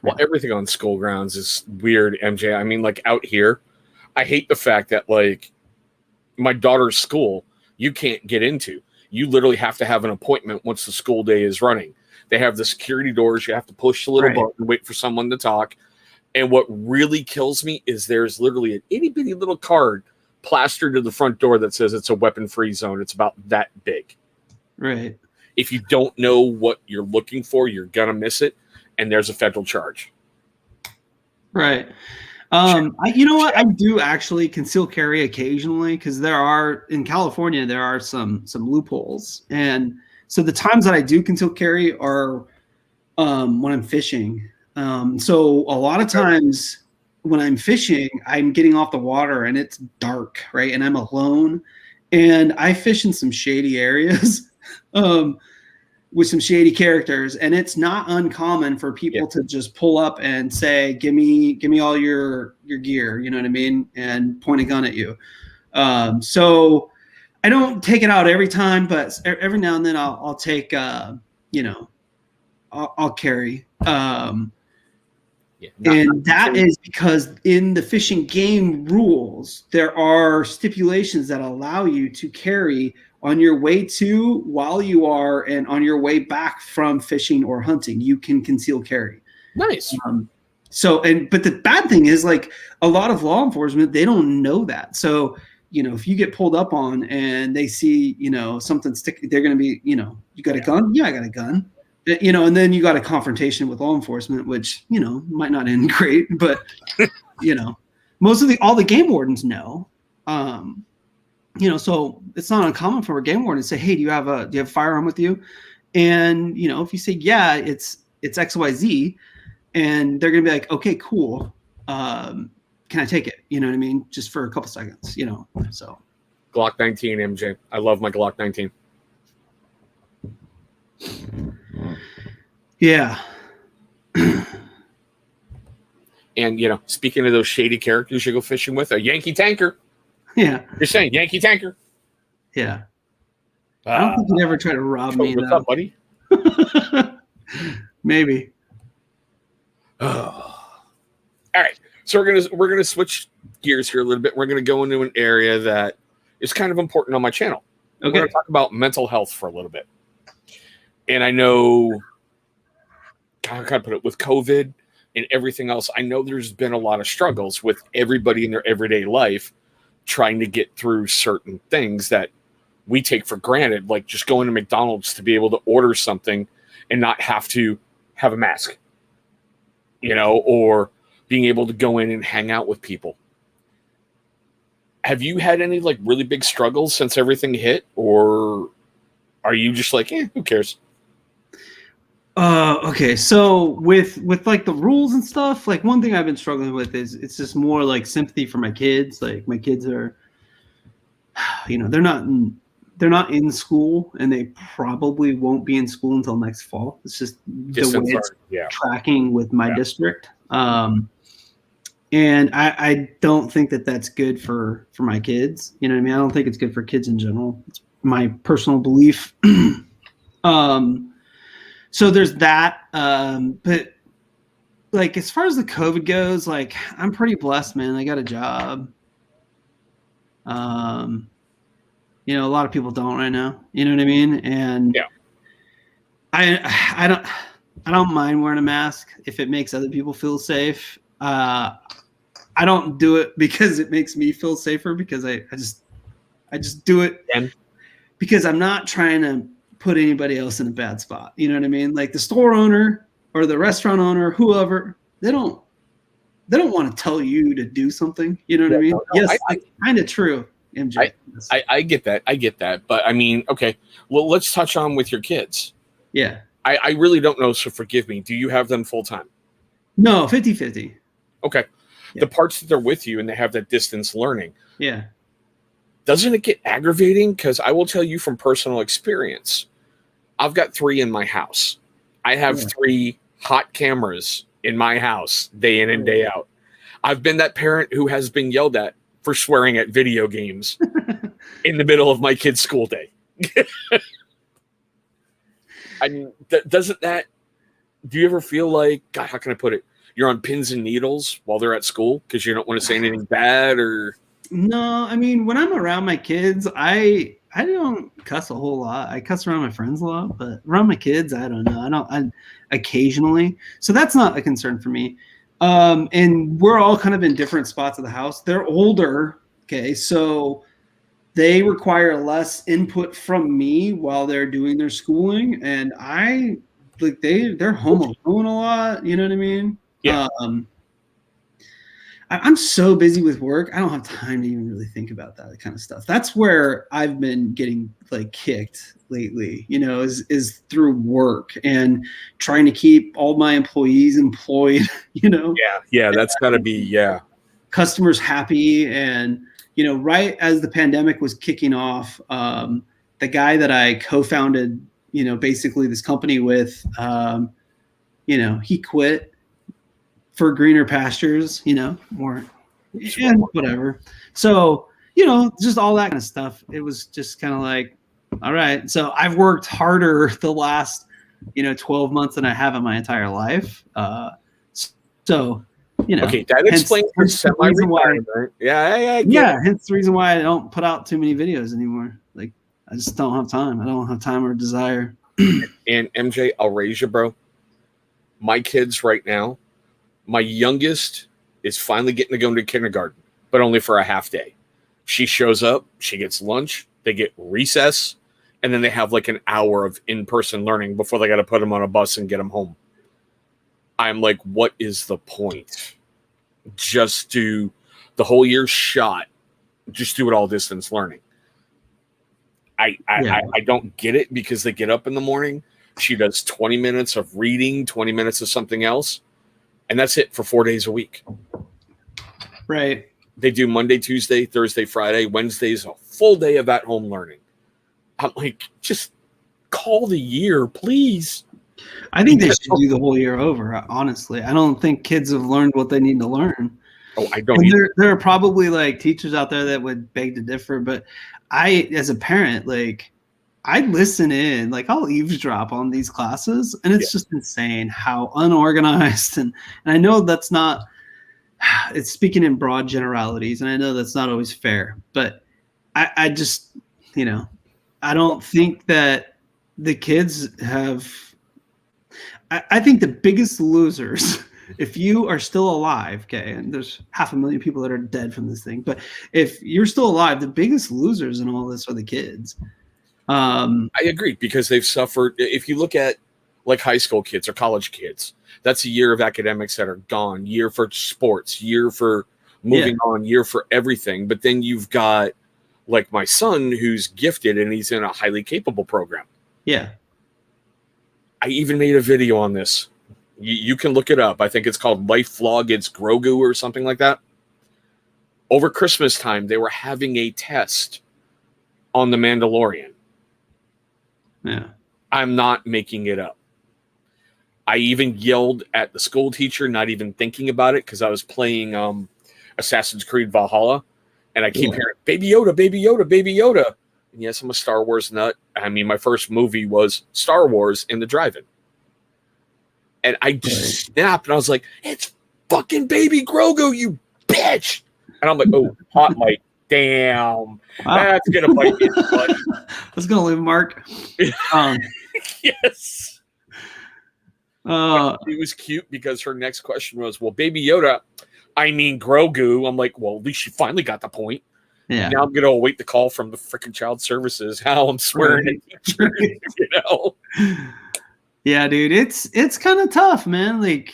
Well, everything on school grounds is weird, MJ. I mean, like out here, I hate the fact that like my daughter's school, you can't get into. You literally have to have an appointment once the school day is running. They have the security doors. You have to push the little button, wait for someone to talk. And what really kills me is there's literally an itty bitty little card plastered to the front door that says it's a weapon-free zone. It's about that big. Right. If you don't know what you're looking for, you're going to miss it. And there's a federal charge. Right. You know what? I do actually conceal carry occasionally because in California, there are some loopholes. And so the times that I do conceal carry are when I'm fishing. So a lot of times when I'm fishing, I'm getting off the water and it's dark, right? And I'm alone and I fish in some shady areas with some shady characters. And it's not uncommon for people to just pull up and say, give me all your gear, you know what I mean? And point a gun at you. So I don't take it out every time, but every now and then I'll take, I'll carry. And that is because in the fishing game rules, there are stipulations that allow you to carry on your way to, while you are, and on your way back from fishing or hunting. You can conceal carry. Nice. But the bad thing is, like, a lot of law enforcement, they don't know that. So, if you get pulled up on and they see, something stick, they're going to be, you got a gun? Yeah, I got a gun. And then you got a confrontation with law enforcement, which, might not end great, but, most of all the game wardens know, so it's not uncommon for a game warden to say, hey, do you have a firearm with you? And, if you say, yeah, it's XYZ, and they're going to be like, okay, cool. Can I take it? You know what I mean? Just for a couple seconds, so. Glock 19, MJ. I love my Glock 19. Yeah. And, speaking of those shady characters you go fishing with, a Yankee tanker. Yeah. You're saying Yankee tanker? Yeah. I don't think you'd ever try to rob me. What's up, buddy? Maybe. All right. So we're gonna switch gears here a little bit. We're gonna go into an area that is kind of important on my channel. Okay. We're gonna talk about mental health for a little bit. And I know, how can I put it, with COVID and everything else, I know there's been a lot of struggles with everybody in their everyday life trying to get through certain things that we take for granted, like just going to McDonald's to be able to order something and not have to have a mask, or being able to go in and hang out with people. Have you had any like really big struggles since everything hit, or are you just like, who cares? Okay, so with like the rules and stuff, like one thing I've been struggling with is it's just more like sympathy for my kids. Like my kids are, they're not in school, and they probably won't be in school until next fall. It's just the way it's tracking with my district. And I don't think that that's good for my kids. You know what I mean? I don't think it's good for kids in general. It's my personal belief. So there's that. But like, as far as the COVID goes, like, I'm pretty blessed, man. I got a job. A lot of people don't right now. You know what I mean? And I don't mind wearing a mask if it makes other people feel safe. I don't do it because it makes me feel safer, because I just do it because I'm not trying to put anybody else in a bad spot. You know what I mean? Like the store owner or the restaurant owner, whoever, they don't want to tell you to do something. You know what I mean? Yes, kind of true, MJ. I get that. I get that. But I mean, okay, well, let's touch on with your kids. Yeah. I really don't know, so forgive me. Do you have them full time? No, 50-50. Okay. Yeah. The parts that they're with you and they have that distance learning. Yeah. Doesn't it get aggravating? Because I will tell you from personal experience, I've got 3 in my house. I have 3 hot cameras in my house day in and day out. I've been that parent who has been yelled at for swearing at video games in the middle of my kid's school day. I mean, do you ever feel like, God, how can I put it? You're on pins and needles while they're at school because you don't want to say anything bad? Or no, I mean, when I'm around my kids, I don't cuss a whole lot. I cuss around my friends a lot, but around my kids, I don't know. I occasionally. So that's not a concern for me. And we're all kind of in different spots of the house. They're older. Okay. So they require less input from me while they're doing their schooling. And I like, they're home alone a lot. You know what I mean? Yeah. I'm so busy with work. I don't have time to even really think about that kind of stuff. That's where I've been getting like kicked lately, you know, is through work and trying to keep all my employees employed, you know? Yeah. That's gotta be, customers happy. And, you know, right as the pandemic was kicking off, the guy that I co-founded, you know, basically this company with, you know, he quit for greener pastures, you know, more and whatever. So, you know, just all that kind of stuff. It was just kind of like, all right. So I've worked harder the last, you know, 12 months than I have in my entire life. So, you know, okay, that explains your semi-retirement. Yeah. Hence the reason why I don't put out too many videos anymore. Like, I just don't have time. I don't have time or desire. And MJ, I'll raise you, bro. My kids right now, my youngest is finally getting to go into kindergarten, but only for a half day. She shows up, she gets lunch, they get recess, and then they have like an hour of in-person learning before they got to put them on a bus and get them home. I'm like, what is the point? Just do the whole year shot. Just do it all distance learning. I don't get it because they get up in the morning. She does 20 minutes of reading, 20 minutes of something else. And that's it for 4 days a week. Right. They do Monday, Tuesday, Thursday, Friday, Wednesdays, a full day of at-home learning. I'm like, just call the year, please. I think they should do the whole year over, honestly. I don't think kids have learned what they need to learn. Oh, I don't. There are probably like teachers out there that would beg to differ, but I, as a parent, like, I listen in, like I'll eavesdrop on these classes, and it's just insane how unorganized. And I know that's not, it's speaking in broad generalities, and I know that's not always fair, but I just, you know, I don't think that the kids have, I think the biggest losers, if you are still alive, okay, and there's 500,000 people that are dead from this thing, but if you're still alive, the biggest losers in all this are the kids. I agree, because they've suffered. If you look at like high school kids or college kids, that's a year of academics that are gone, year for sports, year for moving on, year for everything. But then you've got like my son who's gifted and he's in a highly capable program. Yeah. I even made a video on this. You can look it up. I think it's called Life Vlog. It's Grogu or something like that. Over Christmas time, they were having a test on The Mandalorian. Yeah. I'm not making it up. I even yelled at the school teacher, not even thinking about it, because I was playing Assassin's Creed Valhalla, and I keep hearing, Baby Yoda, Baby Yoda, Baby Yoda. And yes, I'm a Star Wars nut. I mean, my first movie was Star Wars in the drive-in. And I just snapped, and I was like, it's fucking Baby Grogu, you bitch! And I'm like, oh, hot mic. Damn. Wow. That's going to bite me in the butt. That's going to leave a mark. Yes. It was cute because her next question was, well, Baby Yoda, I mean Grogu. I'm like, well, at least she finally got the point. Yeah. Now I'm going to await the call from the freaking child services. How I'm swearing at teachers, you know? Yeah, dude, it's kind of tough, man. Like,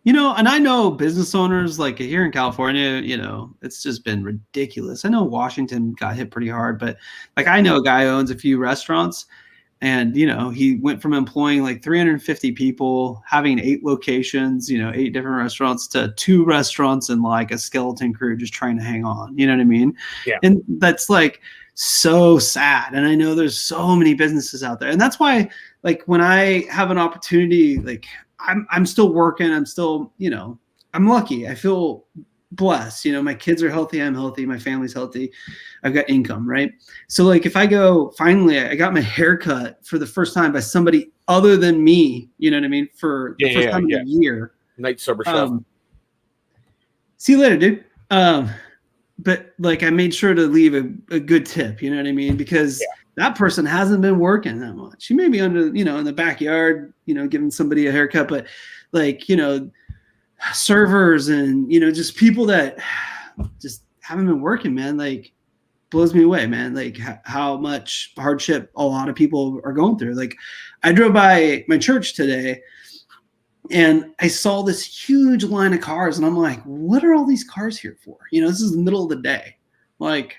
you know, and I know business owners like here in California, you know, it's just been ridiculous. I know Washington got hit pretty hard, but like I know a guy who owns a few restaurants, and, you know, he went from employing like 350 people, having 8 locations, you know, 8 different restaurants, to 2 restaurants and like a skeleton crew just trying to hang on. You know what I mean? Yeah. And that's like so sad. And I know there's so many businesses out there. And that's why, like, when I have an opportunity, like I'm still working, I'm still, you know, I'm lucky. I feel blessed. You know, my kids are healthy, I'm healthy, my family's healthy, I've got income, right? So like if I go, finally, I got my hair cut for the first time by somebody other than me, you know what I mean? For the first time in a year. Night sober chef. See you later, dude. But like I made sure to leave a good tip, you know what I mean? Because that person hasn't been working that much. She may be under, you know, in the backyard, you know, giving somebody a haircut, but like, you know, servers and, just people that just haven't been working, man. Like, blows me away, man. Like how much hardship a lot of people are going through. Like, I drove by my church today and I saw this huge line of cars, and I'm like, what are all these cars here for? This is the middle of the day. Like,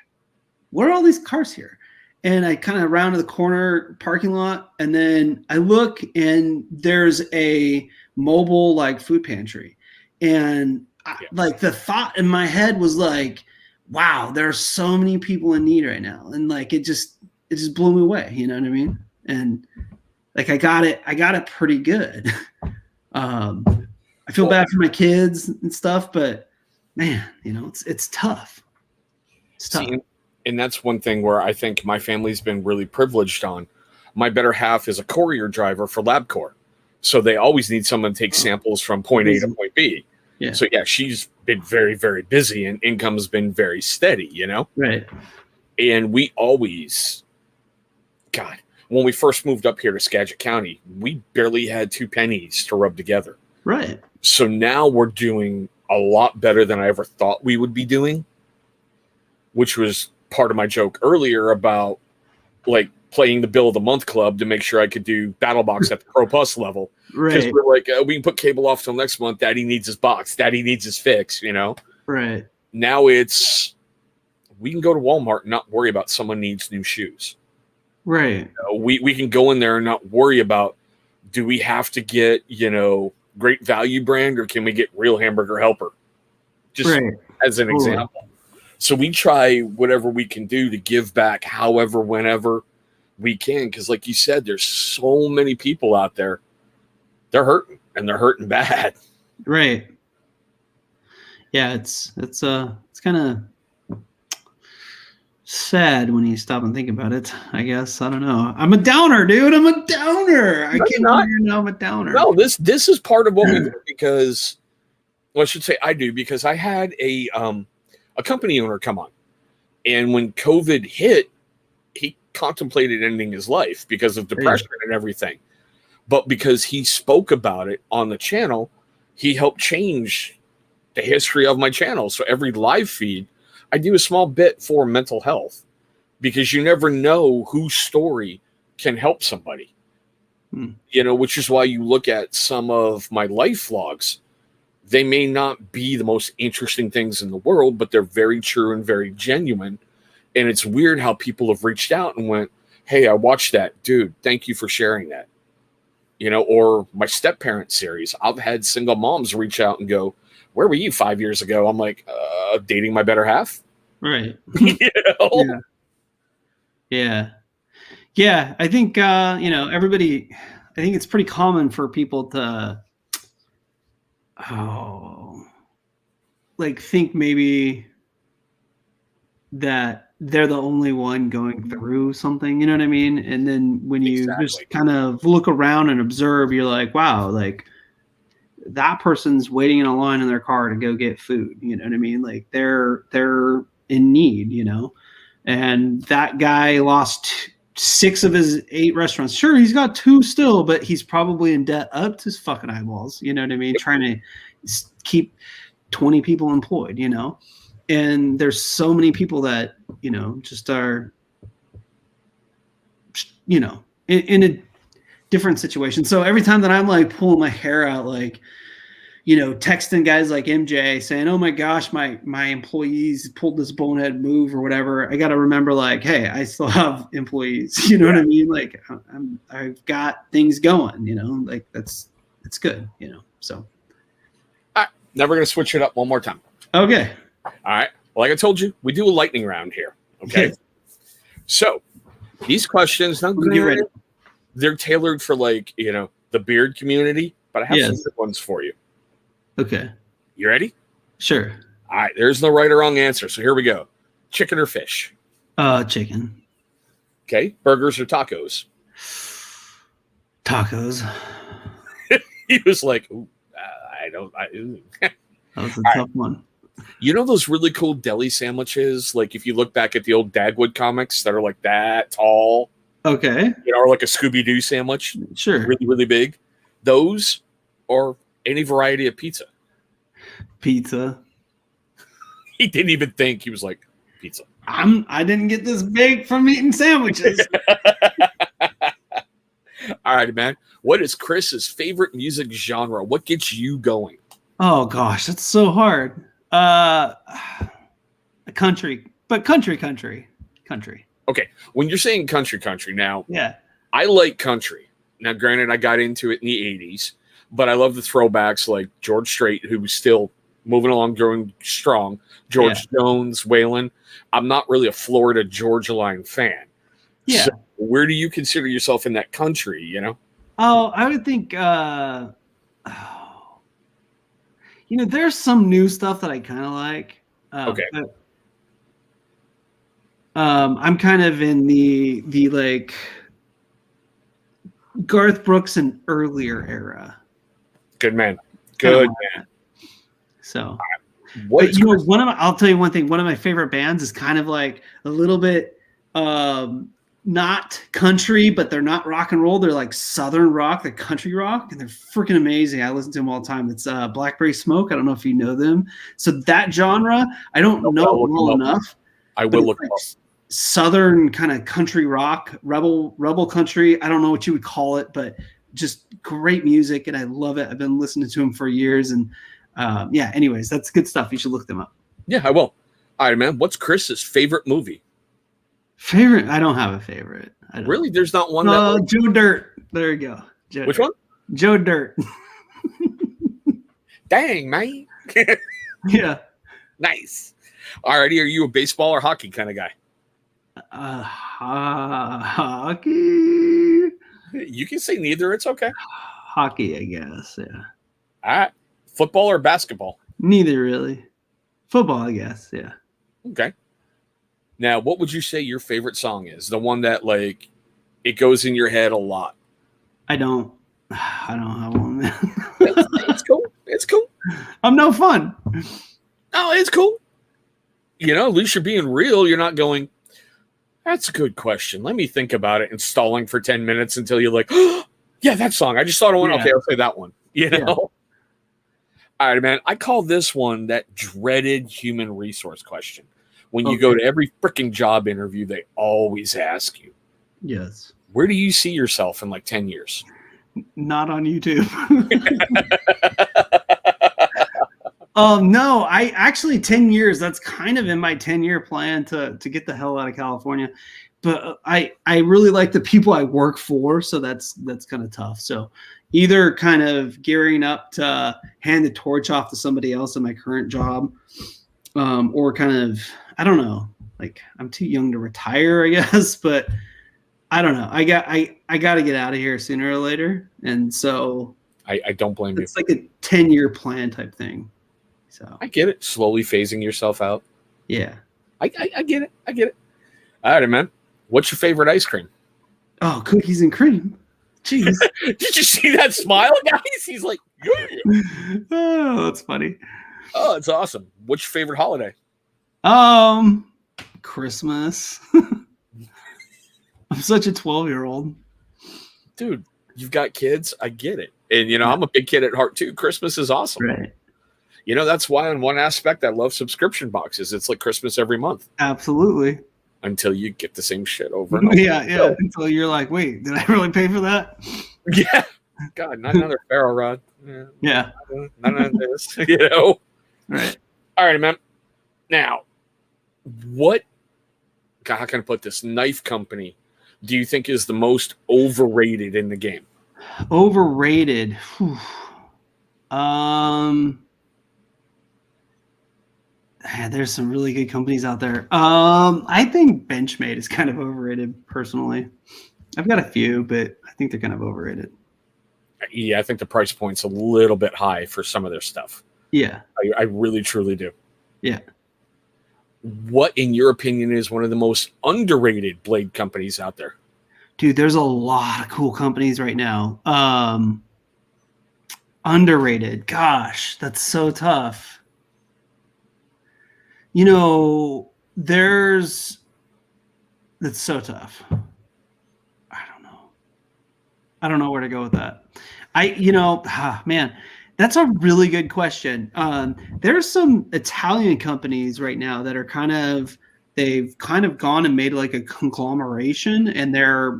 what are all these cars here? And I kind of rounded the corner parking lot, and then I look, and there's a mobile like food pantry. And like the thought in my head was like, wow, there are so many people in need right now. And like, it just blew me away. You know what I mean? And like, I got it pretty good. I feel bad for my kids and stuff, but man, it's tough. It's tough. See, and that's one thing where I think my family's been really privileged on. My better half is a courier driver for LabCorp. So they always need someone to take samples from point A to point B. Yeah. So yeah, she's been very, very busy, and income's been very steady, Right. And we always, God, when we first moved up here to Skagit County, we barely had 2 pennies to rub together. Right. So now we're doing a lot better than I ever thought we would be doing, which was part of my joke earlier about like playing the Bill of the Month Club to make sure I could do Battle Box at the Pro Plus level. Because we're like, we can put cable off till next month. Daddy needs his box. Daddy needs his fix, Right. Now it's, we can go to Walmart and not worry about someone needs new shoes. Right. We can go in there and not worry about, do we have to get, Great Value brand, or can we get Real Hamburger Helper? Just as an example. So we try whatever we can do to give back however, whenever we can. Because like you said, there's so many people out there. They're hurting, and they're hurting bad. Right. Yeah, it's kind of sad when you stop and think about it, I guess. I don't know. I'm a downer, dude. I'm a downer. I can't believe I'm a downer. No, this is part of what we do, because, well, I should say I do, because I had a company owner come on, and when COVID hit, he contemplated ending his life because of depression and everything. But because he spoke about it on the channel, he helped change the history of my channel. So every live feed, I do a small bit for mental health, because you never know whose story can help somebody. Which is why you look at some of my life vlogs. They may not be the most interesting things in the world, but they're very true and very genuine. And it's weird how people have reached out and went, hey, I watched that. Dude, thank you for sharing that. Or my step parent series. I've had single moms reach out and go, where were you 5 years ago? I'm like, dating my better half. Right. Yeah. Yeah. I think, everybody, I think it's pretty common for people to, think maybe that they're the only one going through something, you know what I mean? And then when you just kind of look around and observe, you're like, wow, like that person's waiting in a line in their car to go get food. You know what I mean? Like they're in need, and that guy lost 6 of his 8 restaurants. Sure, he's got 2 still, but he's probably in debt up to his fucking eyeballs. You know what I mean? Trying to keep 20 people employed, and there's so many people that, just are, in a different situation. So every time that I'm like pulling my hair out, like, texting guys like MJ saying, oh my gosh, my employees pulled this bonehead move or whatever, I got to remember, like, hey, I still have employees, you know what I mean? Like I've got things going, like it's good, so. All right. Now we're going to switch it up one more time. Okay. All right. Well, like I told you, we do a lightning round here. Okay. Yeah. So these questions, now they're tailored for the beard community, but I have some good ones for you. Okay. You ready? Sure. All right. There's no right or wrong answer. So here we go. Chicken or fish? Chicken. Okay. Burgers or tacos? Tacos. He was like, ooh, that was a tough one. You know those really cool deli sandwiches? Like if you look back at the old Dagwood comics that are like that tall. Okay. Or like a Scooby-Doo sandwich. Sure. Really, really big. Those, or any variety of pizza. Pizza. He didn't even think. He was like, pizza. I didn't get this big from eating sandwiches. All right, man. What is Chris's favorite music genre? What gets you going? Oh gosh, that's so hard. Country, but country. Okay, when you're saying country, now Yeah. I like country. Now, granted, I got into it in the 80s, but I love the throwbacks like George Strait, who was still moving along, growing strong. George Jones, Waylon. I'm not really a Florida Georgia Line fan. Yeah. So where do you consider yourself in that country, you know? Oh, I would think, there's some new stuff that I kind of like. Okay. But, I'm kind of in the like Garth Brooks and earlier era. Good man. Good man. So, what but, I'll tell you one thing. One of my favorite bands is kind of like a little bit not country, but they're not rock and roll. They're like Southern rock, they're country rock, and they're freaking amazing. I listen to them all the time. It's Blackberry Smoke. I don't know if you know them. So that genre, I don't know well enough. I will look like up. Southern kind of country rock, rebel country. I don't know what you would call it, but just great music, and I love it. I've been listening to them for years, and anyways, that's good stuff. You should look them up. Yeah, I will. All right, man. What's Chris's favorite movie? Favorite? I don't have a favorite. Really? There's not one Joe Dirt. There you go. Which one? Joe Dirt. Dang, man. Yeah. Nice. Alrighty, are you a baseball or hockey kind of guy? Hockey. You can say neither. It's okay. Hockey, I guess. Yeah. All right. Football or basketball? Neither really. Football, I guess. Yeah. Okay. Now, what would you say your favorite song is? The one that like it goes in your head a lot. I don't have one, man. It's cool. It's cool. I'm no fun. Oh, it's cool. At least you're being real. You're not going, that's a good question. Let me think about it and stalling for 10 minutes until you're like, oh, yeah, that song. I just thought of one. Yeah. Okay, I'll say that one. Yeah. All right, man. I call this one that dreaded human resource question. When you go to every freaking job interview, they always ask you, yes, where do you see yourself in like 10 years? Not on YouTube. No, I actually 10 years. That's kind of in my 10-year plan to get the hell out of California. But I really like the people I work for, so that's kind of tough. So either kind of gearing up to hand the torch off to somebody else in my current job, or kind of, I don't know, like I'm too young to retire, I guess, but I don't know. I got to get out of here sooner or later, and so I don't blame you. It's like a 10-year plan type thing. So I get it. Slowly phasing yourself out. Yeah, I get it. I get it. All right, man. What's your favorite ice cream? Oh, cookies and cream. Jeez. Did you see that smile, guys? He's like, yeah. Oh, that's funny. Oh, it's awesome. What's your favorite holiday? Christmas. I'm such a 12-year-old. Dude, you've got kids. I get it. And, I'm a big kid at heart, too. Christmas is awesome. Right. That's why in one aspect I love subscription boxes. It's like Christmas every month. Absolutely. Until you get the same shit over and over. Yeah. Until you're like, wait, did I really pay for that? Yeah. God, not another ferro rod. Yeah. None of this, Right. All right, man. Now, what, God, how can I put this? Knife company do you think is the most overrated in the game? Overrated. Whew. There's some really good companies out there. I think Benchmade is kind of overrated personally. I've got a few, but I think they're kind of overrated. Yeah, I think the price point's a little bit high for some of their stuff. Yeah. I really, truly do. Yeah. What, in your opinion, is one of the most underrated blade companies out there? Dude, there's a lot of cool companies right now. Underrated. Gosh, that's so tough. That's so tough. I don't know where to go with that. Man, That's a really good question. There's some Italian companies right now that are they've kind of gone and made like a conglomeration, and they're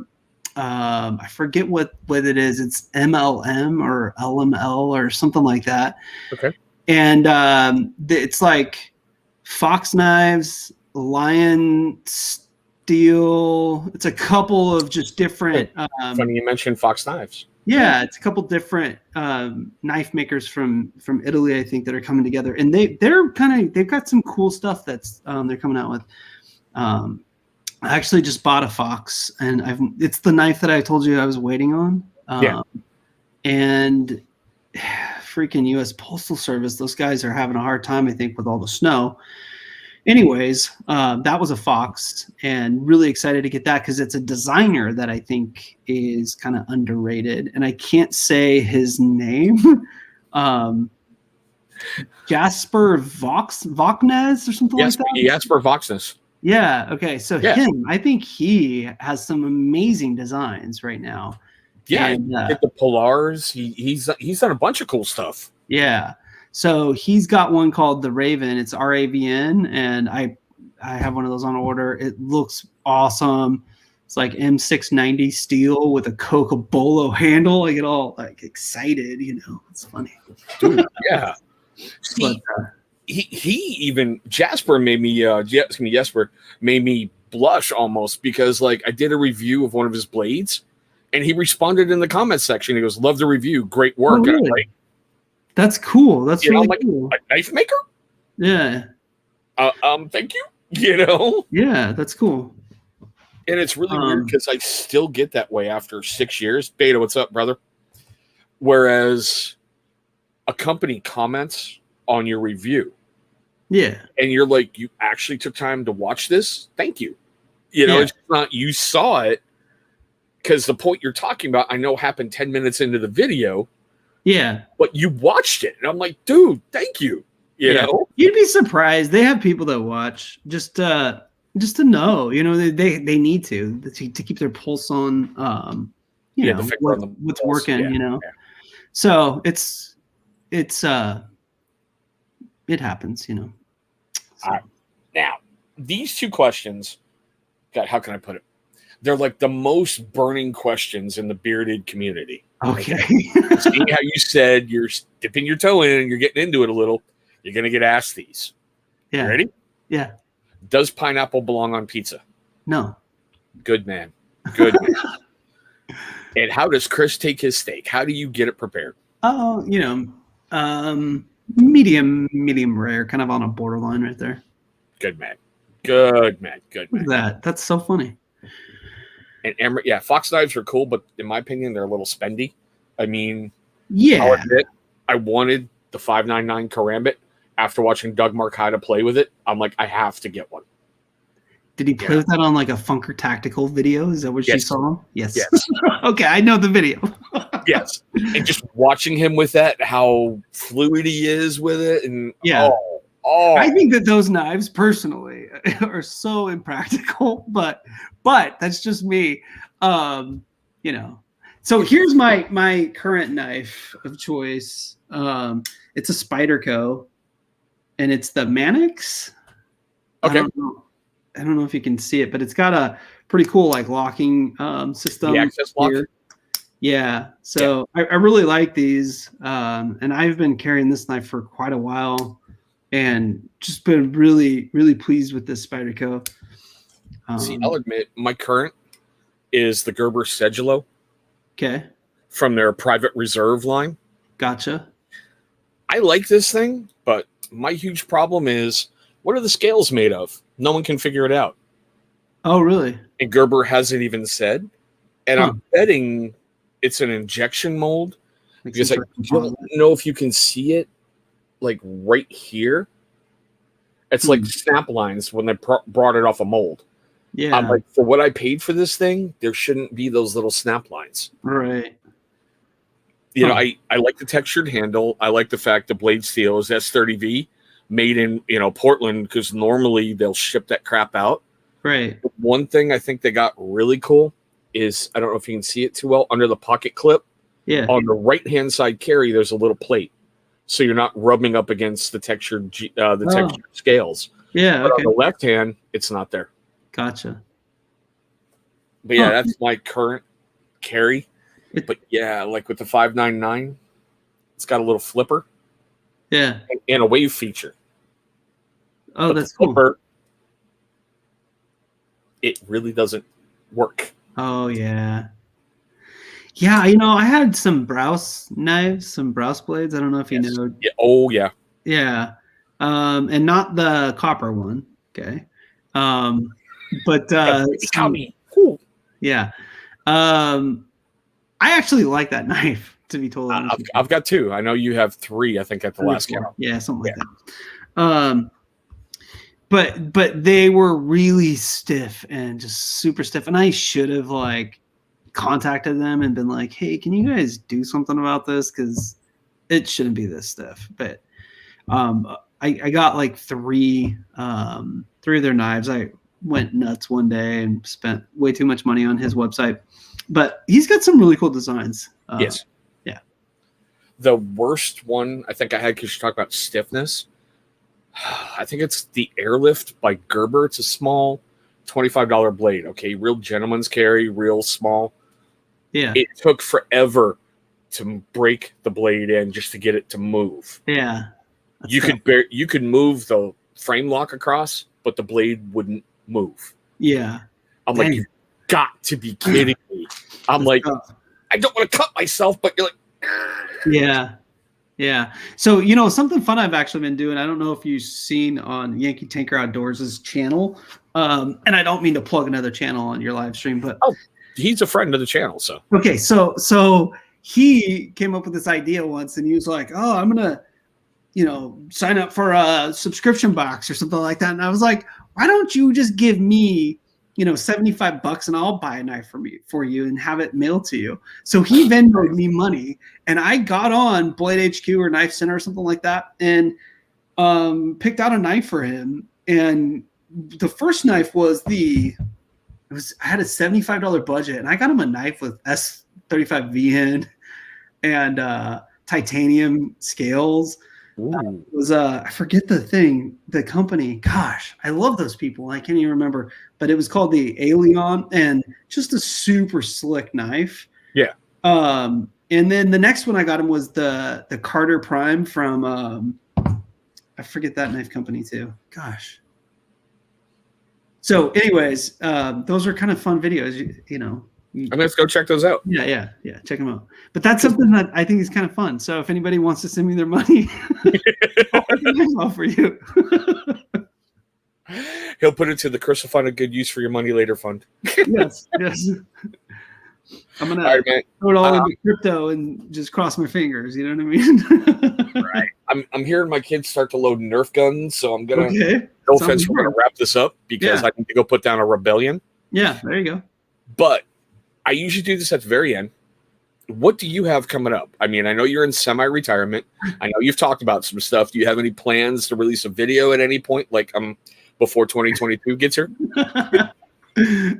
I forget what it is. It's MLM or LML or something like that. Okay. And it's like Fox Knives, Lion Steel. It's a couple of just different. Funny you mentioned Fox Knives. Yeah, it's a couple different knife makers from Italy, I think, that are coming together, and they've got some cool stuff that's they're coming out with. I actually just bought a Fox, and it's the knife that I told you I was waiting on. And freaking U.S. Postal Service, those guys are having a hard time, I think, with all the snow. Anyways, that was a Fox, and really excited to get that because it's a designer that I think is kind of underrated, and I can't say his name. Jasper Voxnes or something like that? Jasper Voxnes. Yeah. Okay. So him, I think he has some amazing designs right now. Yeah. And, get the Polars. He's done a bunch of cool stuff. Yeah. So he's got one called the Raven. It's RAVN, and I have one of those on order. It looks awesome. It's like M690 steel with a Coca-Bolo handle. I get all like excited. It's funny. Dude, yeah. See, he even Jasper made me Jasper made me blush almost because like I did a review of one of his blades, and he responded in the comments section. He goes, "Love the review, great work." Oh, really? And I'm like, that's cool. That's really cool. A knife maker? Yeah. Thank you. Yeah, that's cool. And it's really weird because I still get that way after 6 years. Beta, what's up, brother? Whereas a company comments on your review. Yeah. And you're like, you actually took time to watch this? Thank you. It's not you saw it, because the point you're talking about, I know, happened 10 minutes into the video. Yeah. But you watched it. And I'm like, dude, thank you. You know? You'd be surprised. They have people that watch just to know, they need to keep their pulse on, what's working, Yeah. So it happens, So. Now, these two questions, God, how can I put it? They're like the most burning questions in the bearded community. Okay. Seeing how you said you're dipping your toe in and you're getting into it a little, you're going to get asked these. Yeah. You ready? Yeah. Does pineapple belong on pizza? No. Good man. Good man. And how does Chris take his steak? How do you get it prepared? Oh, medium rare, kind of on a borderline right there. Good man. Good man. Good man. Look at that. That's so funny. And Fox knives are cool, but in my opinion, they're a little spendy. I mean, I'll admit, I wanted the 599 Karambit after watching Doug Marcaida play with it. I'm like, I have to get one. Did he play with that on like a Funker Tactical video? Is that what you saw? Yes. Okay, I know the video. Yes. And just watching him with that, how fluid he is with it. And I think that those knives personally are so impractical, but that's just me. So here's my current knife of choice. It's a Spyderco, and it's the Mannix. Okay. I don't know if you can see it, but it's got a pretty cool like locking system. The access lock. Yeah. So I really like these, and I've been carrying this knife for quite a while, and just been really, really pleased with this Spyderco. See, I'll admit my current is the Gerber Sedulo. Okay. From their private reserve line. Gotcha. I like this thing, but my huge problem is, what are the scales made of? No one can figure it out. Oh, really? And Gerber hasn't even said. And I'm betting it's an injection mold, because I don't know if you can see it, like right here. It's like snap lines when they brought it off a mold. Yeah. I'm like, for what I paid for this thing, there shouldn't be those little snap lines. Right. I like the textured handle. I like the fact the blade steel is S30V, made in Portland, because normally they'll ship that crap out. Right. But one thing I think they got really cool is, I don't know if you can see it too well, under the pocket clip. Yeah. On the right hand side carry, there's a little plate. so you're not rubbing up against the textured textured scales. Yeah. But Okay. on the left hand, it's not there. Gotcha. But yeah, that's my current carry. But yeah, like with the 599, it's got a little flipper. Yeah. And a wave feature. Oh, but that's the flipper, cool. It really doesn't work. Oh yeah. Yeah, you know, I had some Browse knives, some Browse blades. I don't know if you know. Yeah. Oh yeah. Yeah. And not the copper one. Okay. But Cool. Yeah. I actually like that knife, to be totally honest. I've got 2. I know you have 3, I think, at the last count. Yeah, something like that. But they were really stiff and just super stiff. And I should have like contacted them and been like, hey, can you guys do something about this? Because it shouldn't be this stiff. But I got like 3 of their knives. I went nuts one day and spent way too much money on his website. But he's got some really cool designs. Yes. Yeah. The worst one I think I had, because you talk about stiffness, I think it's the Airlift by Gerber. It's a small $25 blade. Okay, real gentleman's carry, real small. Yeah. It took forever to break the blade in just to get it to move. Yeah. You could move the frame lock across, but the blade wouldn't move. Yeah. I'm like, you've got to be kidding me. I'm like, I don't want to cut myself, but you're like, yeah. Yeah. So, you know, something fun I've actually been doing, I don't know if you've seen on Yankee Tanker Outdoors' channel, and I don't mean to plug another channel on your live stream, but he's a friend of the channel. So, okay. So he came up with this idea once, and he was like, oh, I'm going to, you know, sign up for a subscription box or something like that. And I was like, why don't you just give me, you know, $75 and I'll buy a knife for you and have it mailed to you. So he Venmoed me money, and I got on Blade HQ or Knife Center or something like that, and picked out a knife for him. And the first knife was I had a $75 budget, and I got him a knife with S35V and titanium scales. It was I forget the company. Gosh, I love those people. I can't even remember, but it was called the Alien, and just a super slick knife. Yeah. And then the next one I got him was the Carter Prime from I forget that knife company too. Gosh. So, anyways, those are kind of fun videos. You know. I'm gonna go check those out. Yeah. Check them out. But that's something that I think is kind of fun. So if anybody wants to send me their money, I'll offer you. He'll put it to the Chris will find a good use for your money later fund. Yes. I'm gonna throw it all into crypto and just cross my fingers. You know what I mean? Right. I'm hearing my kids start to load Nerf guns, so I'm gonna. Okay. No offense, we're gonna wrap this up because I need to go put down a rebellion. Yeah. There you go. But I usually do this at the very end. What do you have coming up? I mean, I know you're in semi-retirement. I know you've talked about some stuff. Do you have any plans to release a video at any point, like before 2022 gets here?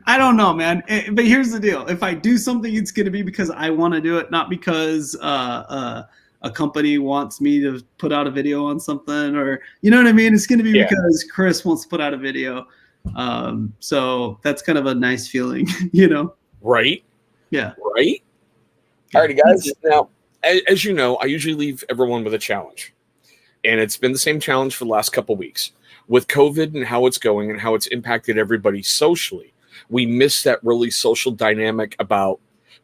I don't know, man. But here's the deal: if I do something, it's going to be because I want to do it, not because a company wants me to put out a video on something, or you know what I mean. It's going to be because Chris wants to put out a video. So that's kind of a nice feeling, you know. Right. Yeah. Right. Alrighty, guys. Now, as you know, I usually leave everyone with a challenge, and it's been the same challenge for the last couple of weeks with COVID and how it's going and how it's impacted everybody socially. We miss that really social dynamic about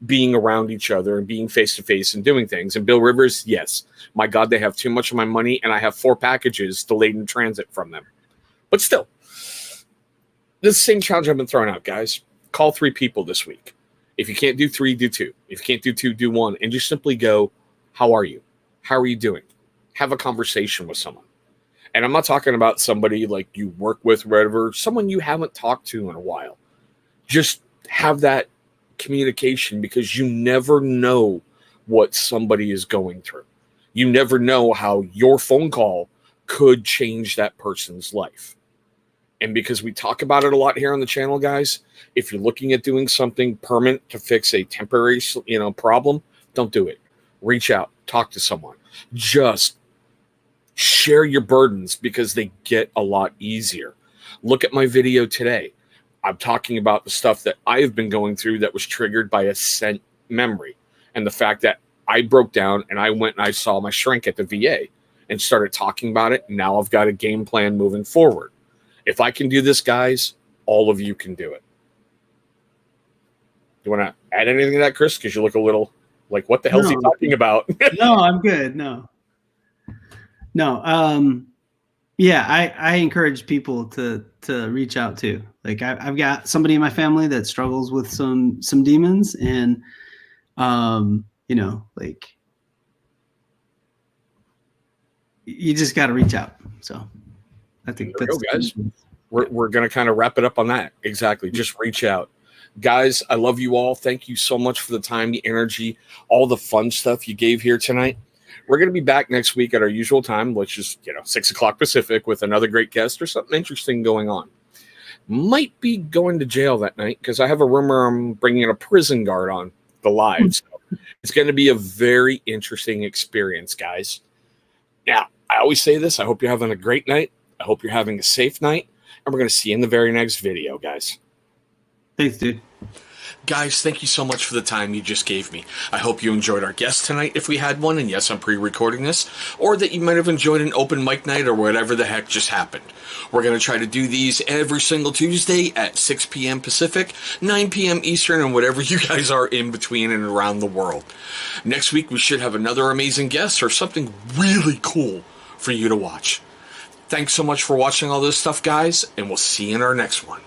being around each other and being face to face and doing things. And Bill Rivers, yes, my God, they have too much of my money, and I have 4 packages delayed in transit from them. But still, this is the same challenge I've been throwing out, guys. Call 3 people this week. If you can't do 3, do 2. If you can't do 2, do 1. And just simply go, how are you? How are you doing? Have a conversation with someone. And I'm not talking about somebody like you work with, whatever, someone you haven't talked to in a while. Just have that communication, because you never know what somebody is going through. You never know how your phone call could change that person's life. And because we talk about it a lot here on the channel, guys, if you're looking at doing something permanent to fix a temporary, problem, don't do it. Reach out, talk to someone. Just Share your burdens because they get a lot easier. Look at my video today. I'm talking about the stuff that I've been going through that was triggered by a sent memory, and the fact that I broke down and I went and I saw my shrink at the VA and started talking about it. Now I've got a game plan moving forward. If I can do this, guys, all of you can do it. You want to add anything to that, Chris? Because you look a little like, what the hell is he talking about? No, I'm good. No. Yeah, I encourage people to reach out too. Like I've got somebody in my family that struggles with some demons, and like you just got to reach out. So I think there we go, guys. We're going to kind of wrap it up on that. Exactly. Just reach out. Guys, I love you all. Thank you so much for the time, the energy, all the fun stuff you gave here tonight. We're going to be back next week at our usual time, which is 6 o'clock Pacific, with another great guest or something interesting going on. Might be going to jail that night because I have a rumor I'm bringing a prison guard on the live. So it's going to be a very interesting experience, guys. Now, I always say this. I hope you're having a great night. I hope you're having a safe night. And we're going to see you in the very next video, guys. Thanks, dude. Guys, thank you so much for the time you just gave me. I hope you enjoyed our guest tonight, if we had one, and yes, I'm pre-recording this, or that you might have enjoyed an open mic night or whatever the heck just happened. We're going to try to do these every single Tuesday at 6 p.m. Pacific, 9 p.m. Eastern, and whatever you guys are in between and around the world. Next week, we should have another amazing guest or something really cool for you to watch. Thanks so much for watching all this stuff, guys, and we'll see you in our next one.